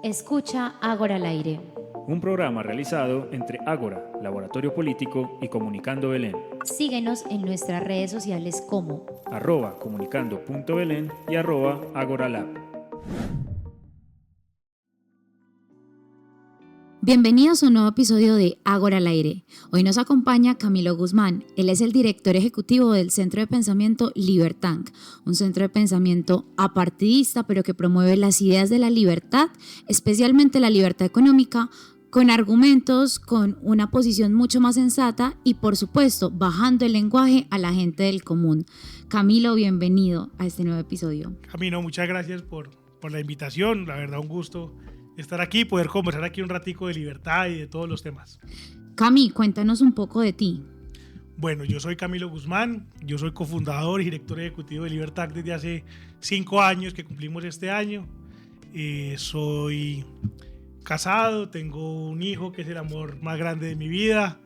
Escucha Ágora al aire. Un programa realizado entre Ágora, Laboratorio Político y Comunicando Belén. Síguenos en nuestras redes sociales como @comunicando.belén y @agoralab. Bienvenidos a un nuevo episodio de Ágora al aire. Hoy nos acompaña Camilo Guzmán. Él es el director ejecutivo del Centro de Pensamiento Libertank, un centro de pensamiento apartidista, pero que promueve las ideas de la libertad, especialmente la libertad económica, con argumentos, con una posición mucho más sensata y, por supuesto, bajando el lenguaje a la gente del común. Camilo, bienvenido a este nuevo episodio. Camilo, muchas gracias por la invitación. La verdad, un gusto estar aquí, poder conversar aquí un ratico de libertad y de todos los temas. Cami, cuéntanos un poco de ti. Bueno, yo soy Camilo Guzmán, yo soy cofundador y director ejecutivo de Libertank desde hace 5 años que cumplimos este año. Soy casado, tengo un hijo que es el amor más grande de mi vida.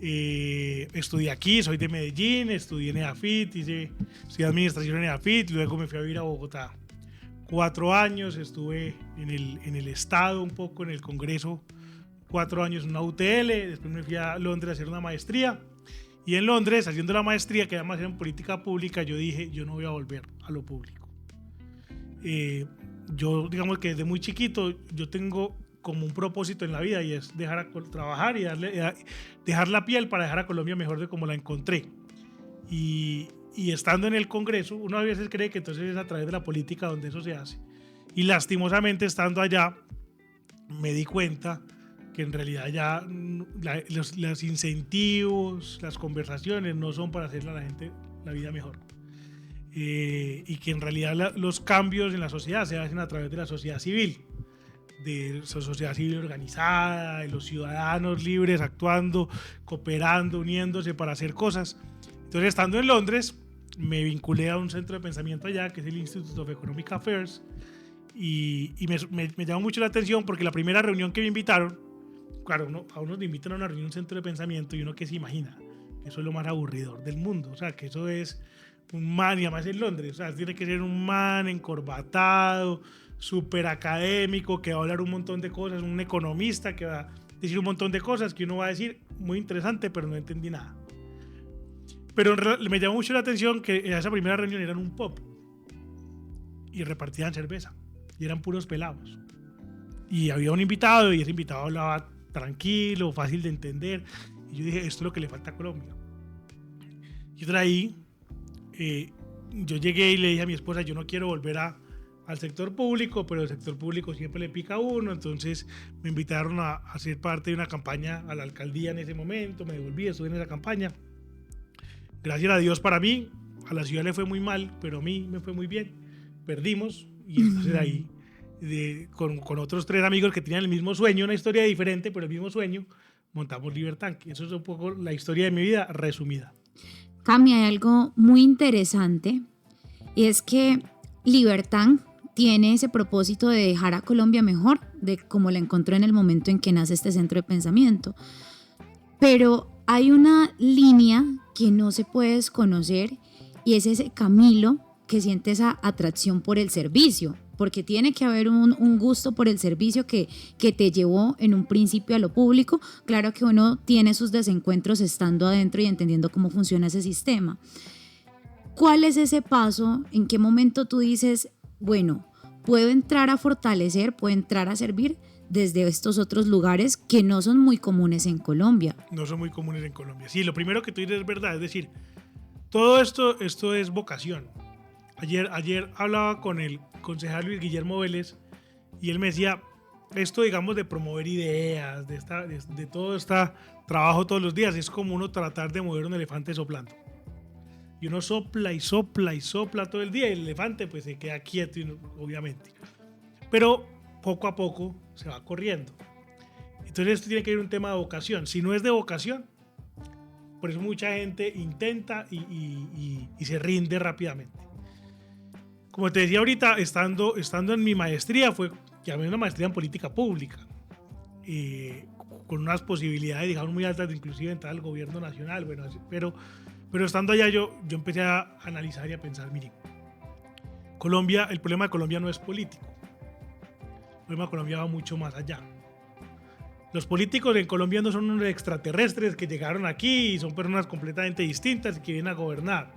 Estudié aquí, soy de Medellín, estudié en EAFIT, estudié administración en EAFIT, luego me fui a vivir a Bogotá. 4 años, estuve en el Estado un poco, en el Congreso, 4 años en una UTL, después me fui a Londres a hacer una maestría, y en Londres, haciendo la maestría, que además era en política pública, yo dije, yo no voy a volver a lo público. Yo, digamos que desde muy chiquito, yo tengo como un propósito en la vida, y es trabajar y dejar la piel para dejar a Colombia mejor de como la encontré. Y estando en el Congreso, uno a veces cree que entonces es a través de la política donde eso se hace. Y lastimosamente, estando allá, me di cuenta que en realidad ya los incentivos, las conversaciones no son para hacerle a la gente la vida mejor. Y que en realidad los cambios en la sociedad se hacen a través de la sociedad civil, de esa sociedad civil organizada, de los ciudadanos libres actuando, cooperando, uniéndose para hacer cosas. Entonces, estando en Londres, me vinculé a un centro de pensamiento allá, que es el Institute of Economic Affairs, y me llamó mucho la atención porque la primera reunión que me invitaron, claro, a uno le invitan a una reunión, un centro de pensamiento, y uno que se imagina que eso es lo más aburridor del mundo, o sea, que eso es un man, y además en Londres, o sea, tiene que ser un man encorbatado, súper académico, que va a hablar un montón de cosas, un economista que va a decir un montón de cosas que uno va a decir, muy interesante, pero no entendí nada. Pero me llamó mucho la atención que en esa primera reunión eran un pub y repartían cerveza y eran puros pelados. Y había un invitado, y ese invitado hablaba tranquilo, fácil de entender. Y yo dije, esto es lo que le falta a Colombia. Y entonces ahí yo llegué y le dije a mi esposa, yo no quiero volver al sector público, pero el sector público siempre le pica a uno. Entonces me invitaron a ser parte de una campaña a la alcaldía en ese momento. Me devolví, estuve en esa campaña. Gracias a Dios, para mí, a la ciudad le fue muy mal, pero a mí me fue muy bien. Perdimos, y entonces ahí, con otros 3 amigos que tenían el mismo sueño, una historia diferente, pero el mismo sueño, montamos Libertank. Eso es un poco la historia de mi vida resumida. Cami, hay algo muy interesante, y es que Libertank tiene ese propósito de dejar a Colombia mejor de como la encontró en el momento en que nace este centro de pensamiento. Pero hay una línea que no se puede desconocer, y es ese Camilo que siente esa atracción por el servicio, porque tiene que haber un gusto por el servicio que te llevó en un principio a lo público. Claro que uno tiene sus desencuentros estando adentro y entendiendo cómo funciona ese sistema. ¿Cuál es ese paso? ¿En qué momento tú dices, bueno, puedo entrar a fortalecer, puedo entrar a servir desde estos otros lugares que no son muy comunes en Colombia? No son muy comunes en Colombia. Sí, lo primero que tú dices es verdad, es decir, todo esto es vocación. Ayer hablaba con el concejal Luis Guillermo Vélez, y él me decía, esto, digamos, de promover ideas, de todo este trabajo todos los días, es como uno tratar de mover un elefante soplando. Y uno sopla y sopla y sopla todo el día, y el elefante pues se queda quieto, obviamente. Pero poco a poco se va corriendo. Entonces esto tiene que ir un tema de vocación. Si no es de vocación, por eso mucha gente intenta y se rinde rápidamente. Como te decía ahorita, estando en mi maestría, llamé una maestría en política pública, con unas posibilidades, digamos, muy altas de inclusive entrar al gobierno nacional. Bueno, pero estando allá yo empecé a analizar y a pensar, mire, Colombia, el problema de Colombia no es político. El problema de Colombia va mucho más allá. Los políticos en Colombia no son unos extraterrestres que llegaron aquí y son personas completamente distintas y que vienen a gobernar.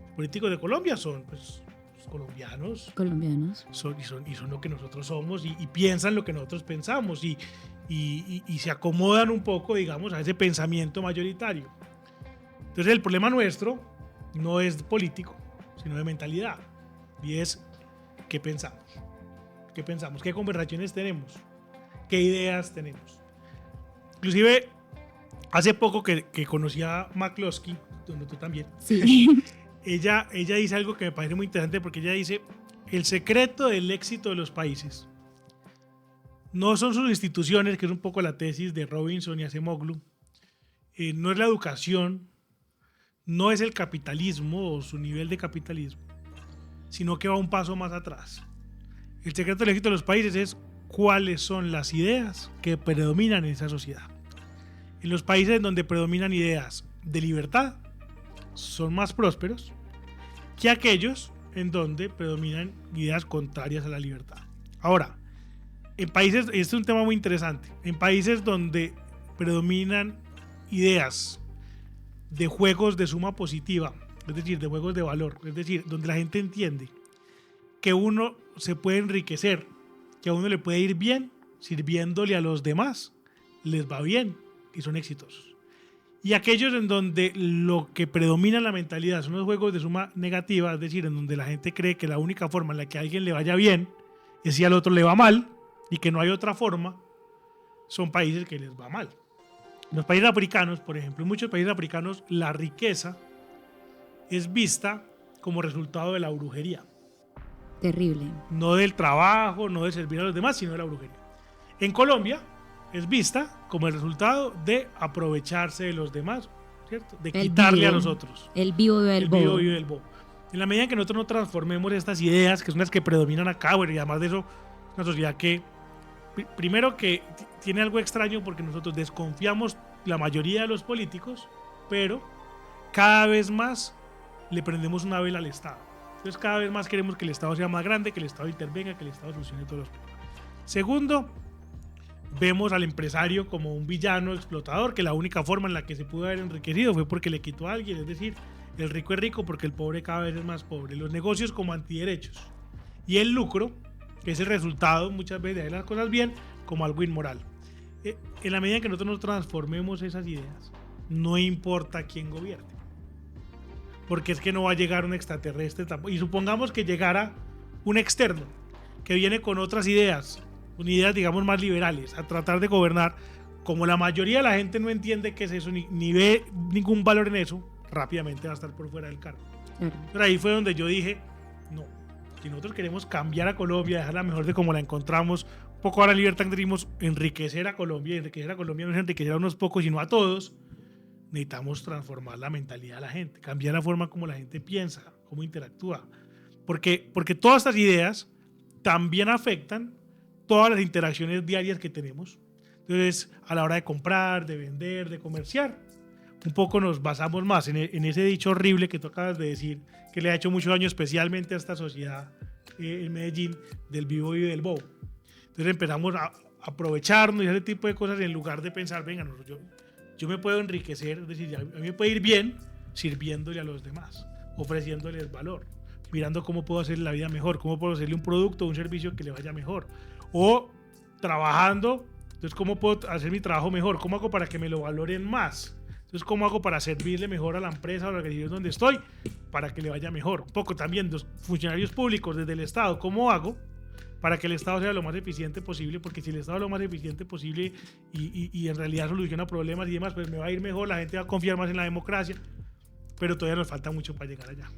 Los políticos de Colombia son pues, colombianos. Son lo que nosotros somos y piensan lo que nosotros pensamos y se acomodan un poco, digamos, a ese pensamiento mayoritario. Entonces el problema nuestro no es político, sino de mentalidad. Y es qué pensamos. ¿Qué pensamos? ¿Qué conversaciones tenemos? ¿Qué ideas tenemos? Inclusive, hace poco que conocí a McCloskey, tú también, sí. ella dice algo que me parece muy interesante porque ella dice, el secreto del éxito de los países no son sus instituciones, que es un poco la tesis de Robinson y Acemoglu, no es la educación, no es el capitalismo o su nivel de capitalismo, sino que va un paso más atrás. El secreto del éxito de los países es cuáles son las ideas que predominan en esa sociedad. En los países donde predominan ideas de libertad son más prósperos que aquellos en donde predominan ideas contrarias a la libertad. Ahora, en países, este es un tema muy interesante, en países donde predominan ideas de juegos de suma positiva, es decir, de juegos de valor, es decir, donde la gente entiende que uno se puede enriquecer, que a uno le puede ir bien sirviéndole a los demás, les va bien y son exitosos. Y aquellos en donde lo que predomina en la mentalidad son los juegos de suma negativa, es decir, en donde la gente cree que la única forma en la que a alguien le vaya bien es si al otro le va mal y que no hay otra forma, son países que les va mal. En los países africanos, por ejemplo, en muchos países africanos, la riqueza es vista como resultado de la brujería. Terrible. No del trabajo, no de servir a los demás, sino de la brujería. En Colombia es vista como el resultado de aprovecharse de los demás, ¿cierto? De quitarle a los otros. El vivo vive el bobo. Vivo el bobo. En la medida en que nosotros no transformemos estas ideas, que son las que predominan acá, bueno, y además de eso, es una sociedad que, primero que tiene algo extraño porque nosotros desconfiamos la mayoría de los políticos, pero cada vez más le prendemos una vela al Estado. Entonces cada vez más queremos que el Estado sea más grande, que el Estado intervenga, que el Estado solucione todos los problemas. Segundo, vemos al empresario como un villano explotador, que la única forma en la que se pudo haber enriquecido fue porque le quitó a alguien, es decir, el rico es rico porque el pobre cada vez es más pobre. Los negocios como antiderechos y el lucro, que es el resultado muchas veces de hacer las cosas bien, como algo inmoral. En la medida en que nosotros nos transformemos esas ideas, no importa quién gobierne, porque es que no va a llegar un extraterrestre tampoco. Y supongamos que llegara un externo que viene con otras ideas, con ideas digamos más liberales, a tratar de gobernar. Como la mayoría de la gente no entiende qué es eso, ni ve ningún valor en eso, rápidamente va a estar por fuera del cargo. Pero ahí fue donde yo dije, no, si nosotros queremos cambiar a Colombia, dejarla mejor de como la encontramos, un poco ahora Libertad queremos enriquecer a Colombia no es enriquecer a unos pocos, sino a todos. Necesitamos transformar la mentalidad de la gente, cambiar la forma como la gente piensa, cómo interactúa. Porque todas estas ideas también afectan todas las interacciones diarias que tenemos. Entonces, a la hora de comprar, de vender, de comerciar, un poco nos basamos más en ese dicho horrible que tú acabas de decir, que le ha hecho mucho daño especialmente a esta sociedad en Medellín, del vivo y del bobo. Entonces empezamos a aprovecharnos y ese tipo de cosas en lugar de pensar, venga, yo me puedo enriquecer, es decir, a mí me puede ir bien sirviéndole a los demás, ofreciéndoles valor, mirando cómo puedo hacer la vida mejor, cómo puedo hacerle un producto o un servicio que le vaya mejor, o trabajando, entonces cómo puedo hacer mi trabajo mejor, cómo hago para que me lo valoren más, entonces cómo hago para servirle mejor a la empresa o a la organización donde estoy, para que le vaya mejor. Un poco también los funcionarios públicos desde el Estado, cómo hago para que el Estado sea lo más eficiente posible, porque si el Estado es lo más eficiente posible y en realidad soluciona problemas y demás, pues me va a ir mejor, la gente va a confiar más en la democracia, pero todavía nos falta mucho para llegar allá.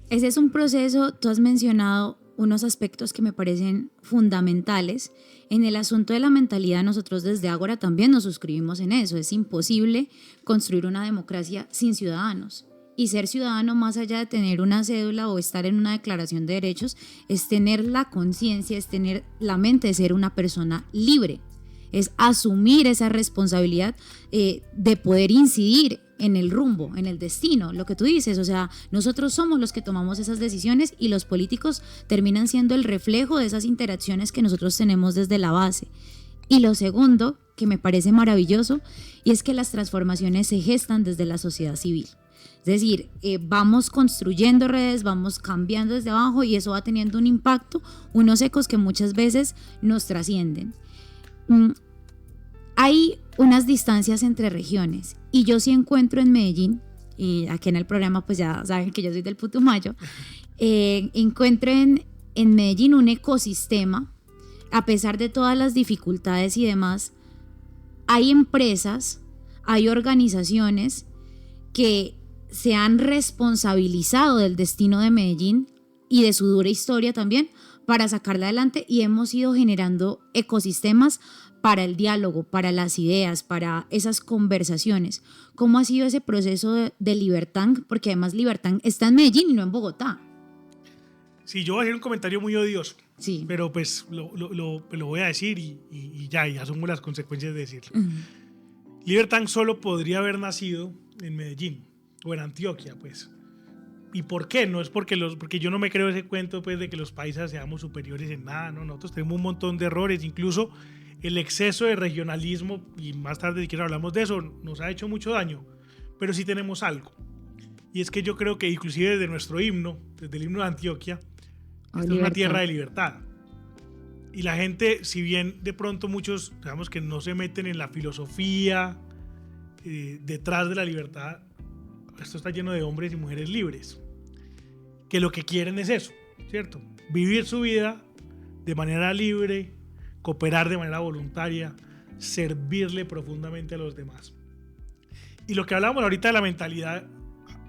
Ese es un proceso, tú has mencionado unos aspectos que me parecen fundamentales. En el asunto de la mentalidad, nosotros desde Ágora también nos suscribimos en eso. Es imposible construir una democracia sin ciudadanos. Y ser ciudadano, más allá de tener una cédula o estar en una declaración de derechos, es tener la conciencia, es tener la mente de ser una persona libre. Es asumir esa responsabilidad de poder incidir en el rumbo, en el destino, lo que tú dices, o sea, nosotros somos los que tomamos esas decisiones y los políticos terminan siendo el reflejo de esas interacciones que nosotros tenemos desde la base. Y lo segundo, que me parece maravilloso, y es que las transformaciones se gestan desde la sociedad civil. Es decir, vamos construyendo redes, vamos cambiando desde abajo y eso va teniendo un impacto, unos ecos que muchas veces nos trascienden. Hay unas distancias entre regiones y yo sí encuentro en Medellín, y aquí en el programa pues ya saben que yo soy del Putumayo, encuentro en Medellín un ecosistema, a pesar de todas las dificultades y demás. Hay empresas, hay organizaciones que se han responsabilizado del destino de Medellín y de su dura historia también para sacarla adelante, y hemos ido generando ecosistemas para el diálogo, para las ideas, para esas conversaciones. ¿Cómo ha sido ese proceso de Libertang? Porque además Libertang está en Medellín y no en Bogotá. Sí, yo voy a hacer un comentario muy odioso, sí, pero pues lo voy a decir y ya asumo las consecuencias de decirlo. Libertang solo podría haber nacido en Medellín o en Antioquia, pues. ¿Y por qué? No es porque yo no me creo ese cuento pues, de que los paisas seamos superiores en nada, no, nosotros tenemos un montón de errores, incluso el exceso de regionalismo, y más tarde si quieres hablamos de eso, nos ha hecho mucho daño, pero sí tenemos algo. Y es que yo creo que inclusive desde nuestro himno, desde el himno de Antioquia, esta es una tierra de libertad. Y la gente, si bien de pronto muchos, digamos que no se meten en la filosofía detrás de la libertad, esto está lleno de hombres y mujeres libres, que lo que quieren es eso, ¿cierto? Vivir su vida de manera libre, cooperar de manera voluntaria, servirle profundamente a los demás. Y lo que hablábamos ahorita de la mentalidad,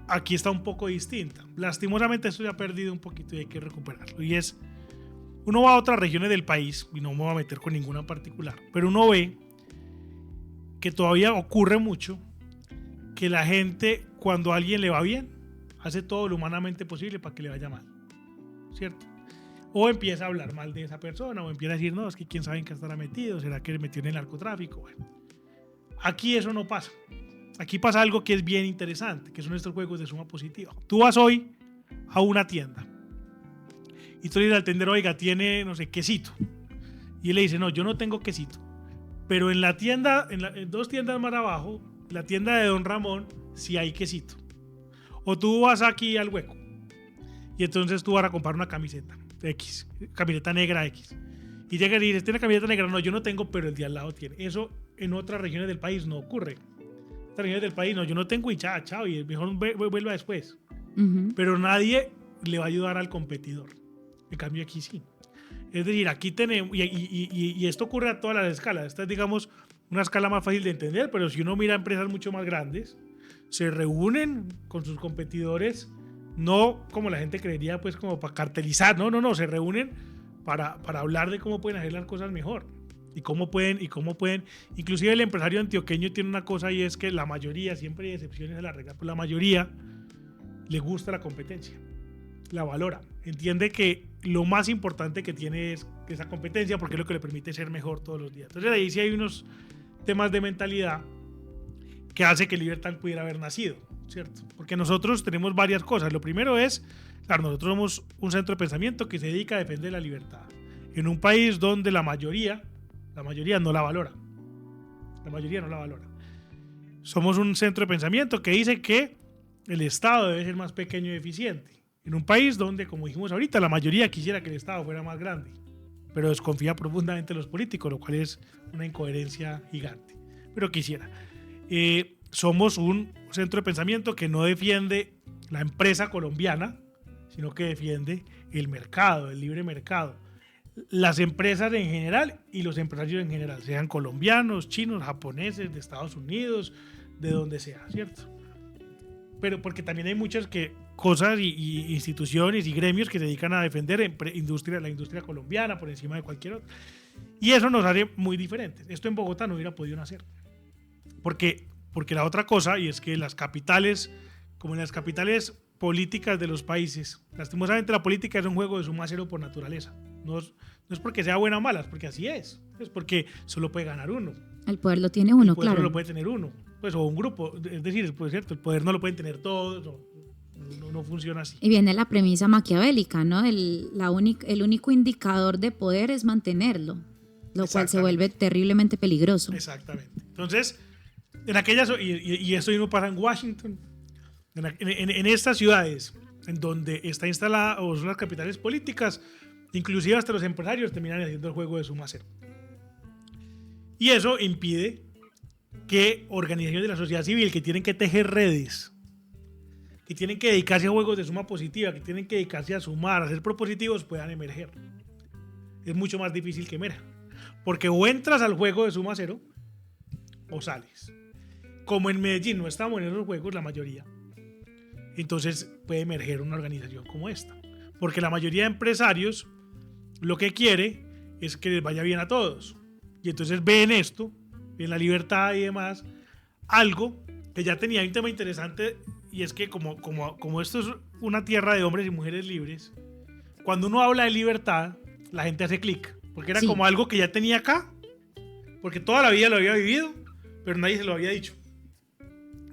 aquí está un poco distinta. Lastimosamente esto se ha perdido un poquito y hay que recuperarlo. Y es, uno va a otras regiones del país, y no me voy a meter con ninguna en particular, pero uno ve que todavía ocurre mucho que la gente, cuando a alguien le va bien, hace todo lo humanamente posible para que le vaya mal, ¿cierto? O empieza a hablar mal de esa persona, o empieza a decir, no, es que quién sabe en qué estará metido, será que le metió en el narcotráfico. Bueno, aquí eso no pasa. Aquí pasa algo que es bien interesante, que son estos juegos de suma positiva. Tú vas hoy a una tienda y tú le dices al tendero, oiga, tiene, no sé, quesito. Y él le dice, no, yo no tengo quesito. Pero en la tienda, en dos tiendas más abajo, la tienda de Don Ramón, sí hay quesito. O tú vas aquí al Hueco y entonces tú vas a comprar una camiseta X, camiseta negra X. Y llega y dices, ¿tiene camiseta negra? No, yo no tengo, pero el de al lado tiene. Eso en otras regiones del país no ocurre. Regiones del país, no, yo no tengo y chao, y mejor vuelva después. Pero nadie le va a ayudar al competidor. En cambio aquí sí. Es decir, aquí tenemos, y esto ocurre a todas las escalas. Esta es, digamos, una escala más fácil de entender, pero si uno mira empresas mucho más grandes, se reúnen con sus competidores, no como la gente creería, pues como para cartelizar, no, se reúnen para hablar de cómo pueden hacer las cosas mejor. Y cómo pueden, inclusive el empresario antioqueño tiene una cosa, y es que la mayoría, siempre hay excepciones a la regla, pero la mayoría le gusta la competencia, la valora, entiende que lo más importante que tiene es esa competencia, porque es lo que le permite ser mejor todos los días. Entonces ahí sí hay unos temas de mentalidad que hace que Libertang pudiera haber nacido, ¿cierto? Porque nosotros tenemos varias cosas. Lo primero es, claro, nosotros somos un centro de pensamiento que se dedica a defender la libertad en un país donde la mayoría no la valora. La mayoría no la valora. Somos un centro de pensamiento que dice que el Estado debe ser más pequeño y eficiente. En un país donde, como dijimos ahorita, la mayoría quisiera que el Estado fuera más grande, pero desconfía profundamente de los políticos, lo cual es una incoherencia gigante. Pero quisiera. Somos un centro de pensamiento que no defiende la empresa colombiana, sino que defiende el mercado, el libre mercado. Las empresas en general y los empresarios en general, sean colombianos, chinos, japoneses, de Estados Unidos, de donde sea, ¿cierto? Pero porque también hay muchas cosas y instituciones y gremios que se dedican a defender la industria colombiana por encima de cualquier otra. Y eso nos hace muy diferentes. Esto en Bogotá no hubiera podido nacer. Porque la otra cosa, y es que las capitales, como en las capitales políticas de los países, lastimosamente la política es un juego de suma cero por naturaleza. No es porque sea buena o mala, es porque así es. Es porque solo puede ganar uno. El poder lo tiene uno, el poder claro. solo lo puede tener uno. pues, o un grupo. Es decir, pues, cierto, el poder no lo pueden tener todos, no funciona así. Y viene la premisa maquiavélica, ¿no? El único indicador de poder es mantenerlo, lo cual se vuelve terriblemente peligroso. Exactamente. Entonces, en aquellas, y esto mismo pasa en Washington, en estas ciudades en donde está instalada o son las capitales políticas, inclusive hasta los empresarios terminan haciendo el juego de suma cero. Y eso impide que organizaciones de la sociedad civil que tienen que tejer redes, que tienen que dedicarse a juegos de suma positiva, que tienen que dedicarse a sumar, a ser propositivos, puedan emerger. Es mucho más difícil que emerjan, porque o entras al juego de suma cero o sales. Como en Medellín no estamos en esos juegos la mayoría, entonces puede emerger una organización como esta, porque la mayoría de empresarios lo que quiere es que les vaya bien a todos, y entonces ven esto, ven la libertad y demás, algo que ya tenía un tema interesante, y es que como esto es una tierra de hombres y mujeres libres, cuando uno habla de libertad, la gente hace clic, porque era como algo que ya tenía acá, porque toda la vida lo había vivido, pero nadie se lo había dicho,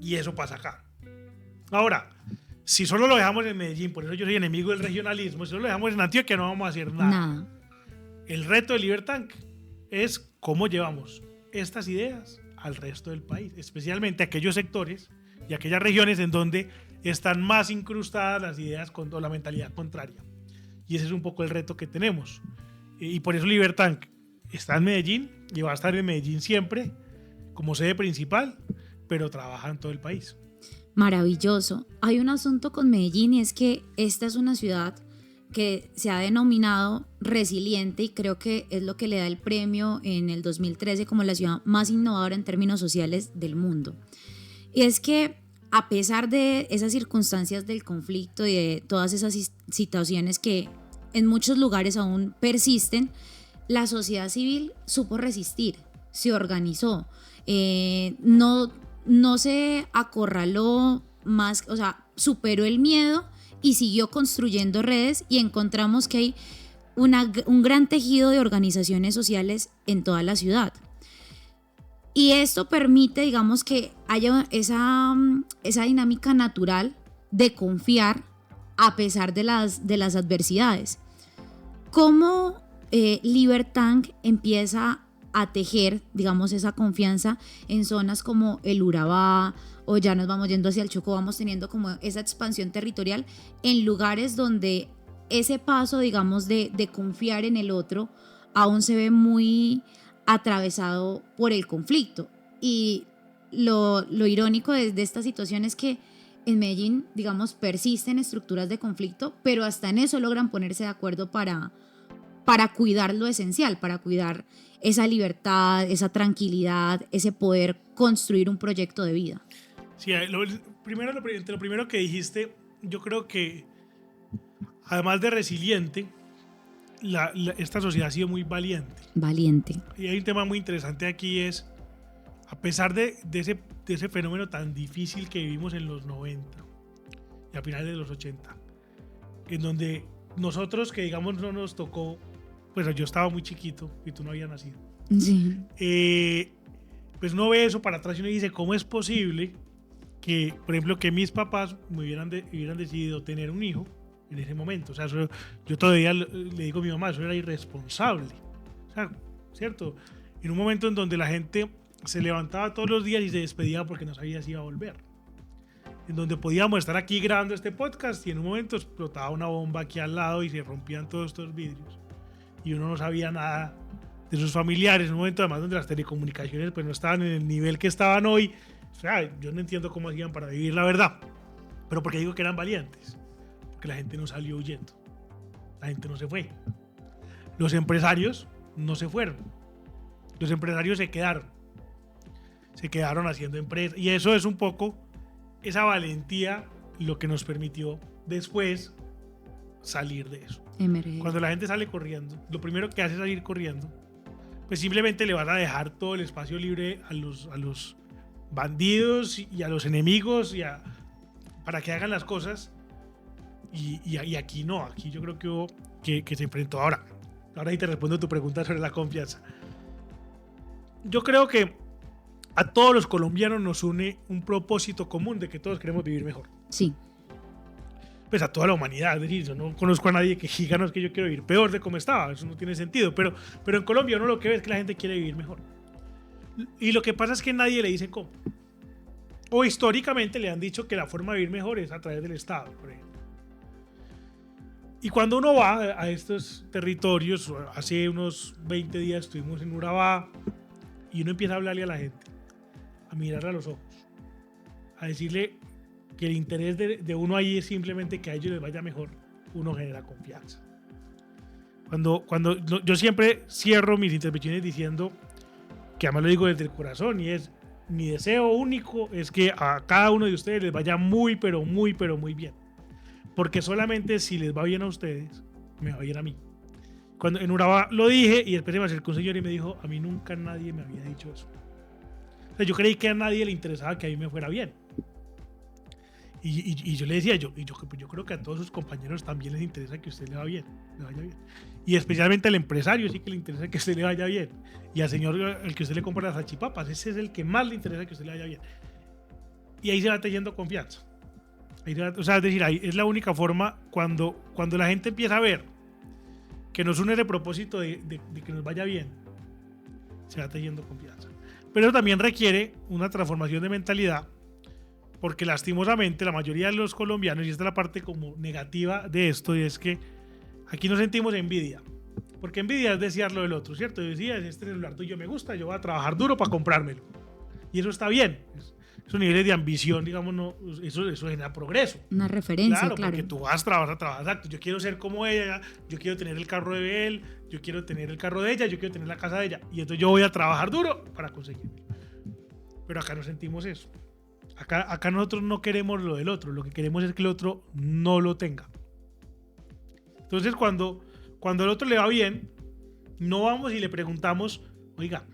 y eso pasa acá. Ahora, si solo lo dejamos en Medellín, por eso yo soy enemigo del regionalismo, si solo lo dejamos en Antioquia no vamos a hacer nada. El reto de Libertank es cómo llevamos estas ideas al resto del país, especialmente a aquellos sectores y aquellas regiones en donde están más incrustadas las ideas o la mentalidad contraria. Y ese es un poco el reto que tenemos. Y por eso Libertank está en Medellín y va a estar en Medellín siempre como sede principal, pero trabaja en todo el país. Maravilloso. Hay un asunto con Medellín y es que esta es una ciudad que se ha denominado resiliente y creo que es lo que le da el premio en el 2013 como la ciudad más innovadora en términos sociales del mundo. Y es que a pesar de esas circunstancias del conflicto y de todas esas situaciones que en muchos lugares aún persisten, la sociedad civil supo resistir, se organizó, no se acorraló más, o sea, superó el miedo y siguió construyendo redes, y encontramos que hay un gran tejido de organizaciones sociales en toda la ciudad. Y esto permite, digamos, que haya esa dinámica natural de confiar a pesar de las adversidades. ¿Cómo Libertank empieza a tejer, digamos, esa confianza en zonas como el Urabá, o ya nos vamos yendo hacia el Chocó, vamos teniendo como esa expansión territorial en lugares donde ese paso, digamos, de confiar en el otro aún se ve muy atravesado por el conflicto? Y lo irónico de esta situación es que en Medellín, digamos, persisten estructuras de conflicto, pero hasta en eso logran ponerse de acuerdo para cuidar lo esencial, para cuidar esa libertad, esa tranquilidad, ese poder construir un proyecto de vida. Sí, lo primero que dijiste, yo creo que además de resiliente, esta sociedad ha sido muy valiente. Valiente. Y hay un tema muy interesante aquí, es a pesar de ese fenómeno tan difícil que vivimos en los 90 y a finales de los 80, en donde nosotros, que digamos no nos tocó, pues yo estaba muy chiquito y tú no habías nacido. Sí. Pues uno ve eso para atrás y uno dice, ¿cómo es posible que, por ejemplo, que mis papás hubieran decidido tener un hijo en ese momento? O sea, yo todavía le digo a mi mamá, eso era irresponsable. O sea, ¿cierto? En un momento en donde la gente se levantaba todos los días y se despedía porque no sabía si iba a volver. En donde podíamos estar aquí grabando este podcast y en un momento explotaba una bomba aquí al lado y se rompían todos estos vidrios. Y uno no sabía nada de sus familiares, en un momento además donde las telecomunicaciones pues no estaban en el nivel que estaban hoy. O sea, yo no entiendo cómo hacían para vivir la verdad, pero porque digo que eran valientes, porque la gente no salió huyendo, la gente no se fue, los empresarios no se fueron, los empresarios se quedaron haciendo empresas, y eso es un poco esa valentía lo que nos permitió después salir de eso. Cuando la gente sale corriendo, lo primero que hace es salir corriendo, pues simplemente le van a dejar todo el espacio libre a los bandidos y a los enemigos para que hagan las cosas, y aquí no, aquí yo creo que hubo que se enfrentó. Ahora sí te respondo tu pregunta sobre la confianza. Yo creo que a todos los colombianos nos une un propósito común de que todos queremos vivir mejor. Sí. Pues a toda la humanidad, es decir, yo no conozco a nadie que diga, no, es que yo quiero vivir peor de como estaba, eso no tiene sentido, pero en Colombia uno lo que ve es que la gente quiere vivir mejor. Y lo que pasa es que nadie le dice cómo. O históricamente le han dicho que la forma de vivir mejor es a través del Estado, por ejemplo. Y cuando uno va a estos territorios, hace unos 20 días estuvimos en Urabá, y uno empieza a hablarle a la gente, a mirarle a los ojos, a decirle que el interés de uno ahí es simplemente que a ellos les vaya mejor, uno genera confianza. Yo siempre cierro mis intervenciones diciendo, que además lo digo desde el corazón, y es, mi deseo único es que a cada uno de ustedes les vaya muy, pero muy, pero muy bien. Porque solamente si les va bien a ustedes, me va bien a mí. Cuando en Urabá lo dije, y después se me acercó un señor y me dijo, a mí nunca nadie me había dicho eso. O sea, yo creí que a nadie le interesaba que a mí me fuera bien. Y yo le decía, yo creo que a todos sus compañeros también les interesa que a usted le vaya bien. Y especialmente al empresario sí que le interesa que a usted le vaya bien. Y al señor al que usted le compra las salchipapas, ese es el que más le interesa que a usted le vaya bien. Y ahí se va teniendo confianza. O sea, es decir, ahí es la única forma cuando la gente empieza a ver que nos une el propósito de que nos vaya bien, se va teniendo confianza. Pero eso también requiere una transformación de mentalidad, porque lastimosamente la mayoría de los colombianos, y esta es la parte como negativa de esto, y es que aquí nos sentimos envidia, porque envidia es desear lo del otro, ¿cierto? Yo decía, este celular tuyo me gusta, yo voy a trabajar duro para comprármelo, y eso está bien. Esos niveles de ambición, digamos, no, eso genera progreso. Una referencia, claro. Porque tú vas a trabajar, exacto. Yo quiero ser como ella, yo quiero tener el carro de él, yo quiero tener el carro de ella, yo quiero tener la casa de ella. Y entonces yo voy a trabajar duro para conseguirlo. Pero acá no sentimos eso. Acá nosotros no queremos lo del otro, lo que queremos es que el otro no lo tenga. Entonces cuando al otro le va bien, no vamos y le preguntamos, oiga,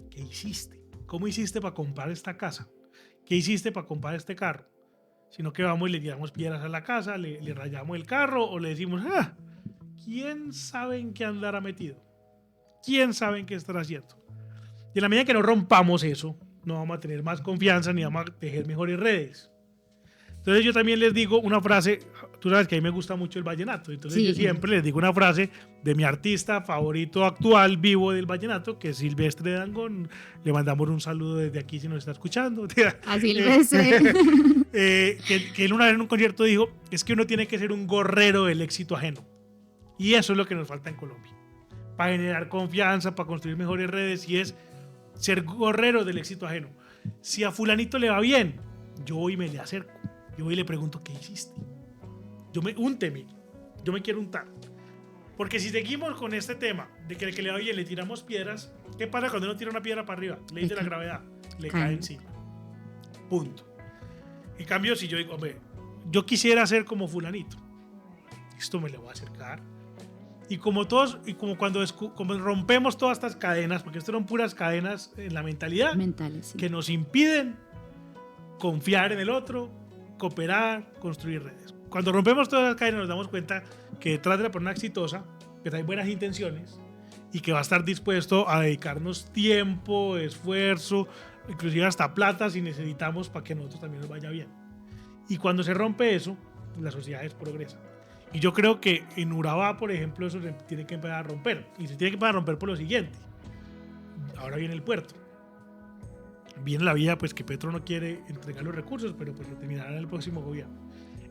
¿qué hiciste? ¿Cómo hiciste para comprar esta casa? ¿Qué hiciste para comprar este carro? Sino que vamos y le tiramos piedras a la casa, le rayamos el carro o le decimos, ¿quién sabe en qué andará metido? ¿Quién sabe en qué estará haciendo? Y en la medida que no rompamos eso, no vamos a tener más confianza ni vamos a tejer mejores redes. Entonces yo también les digo una frase, tú sabes que a mí me gusta mucho el vallenato, entonces sí, yo siempre les digo una frase de mi artista favorito actual, vivo del vallenato, que es Silvestre Dangond. Le mandamos un saludo desde aquí si nos está escuchando. A Silvestre. Que él una vez en un concierto dijo, es que uno tiene que ser un gorrero del éxito ajeno. Y eso es lo que nos falta en Colombia. Para generar confianza, para construir mejores redes, y es ser gorrero del éxito ajeno. Si a fulanito le va bien, yo voy y me le acerco. Yo voy y le pregunto, ¿qué hiciste? Únteme, yo me quiero untar. Porque si seguimos con este tema de que el que le va bien le tiramos piedras, ¿qué pasa cuando uno tira una piedra para arriba? Ley de la gravedad, le cae encima. Punto. En cambio, si yo digo, hombre, yo quisiera ser como fulanito, esto me lo voy a acercar. Y como como rompemos todas estas cadenas, porque esto eran puras cadenas en la mentalidad, mentales, sí, que nos impiden confiar en el otro, cooperar, construir redes. Cuando rompemos todas las cadenas nos damos cuenta que detrás de la persona exitosa que hay buenas intenciones y que va a estar dispuesto a dedicarnos tiempo, esfuerzo, inclusive hasta plata si necesitamos para que a nosotros también nos vaya bien. Y cuando se rompe eso, las sociedades progresan. Y yo creo que en Urabá, por ejemplo, eso se tiene que empezar a romper. Y se tiene que empezar a romper por lo siguiente. Ahora viene el puerto. Viene la vía, pues que Petro no quiere entregar los recursos, pero pues lo terminará en el próximo gobierno.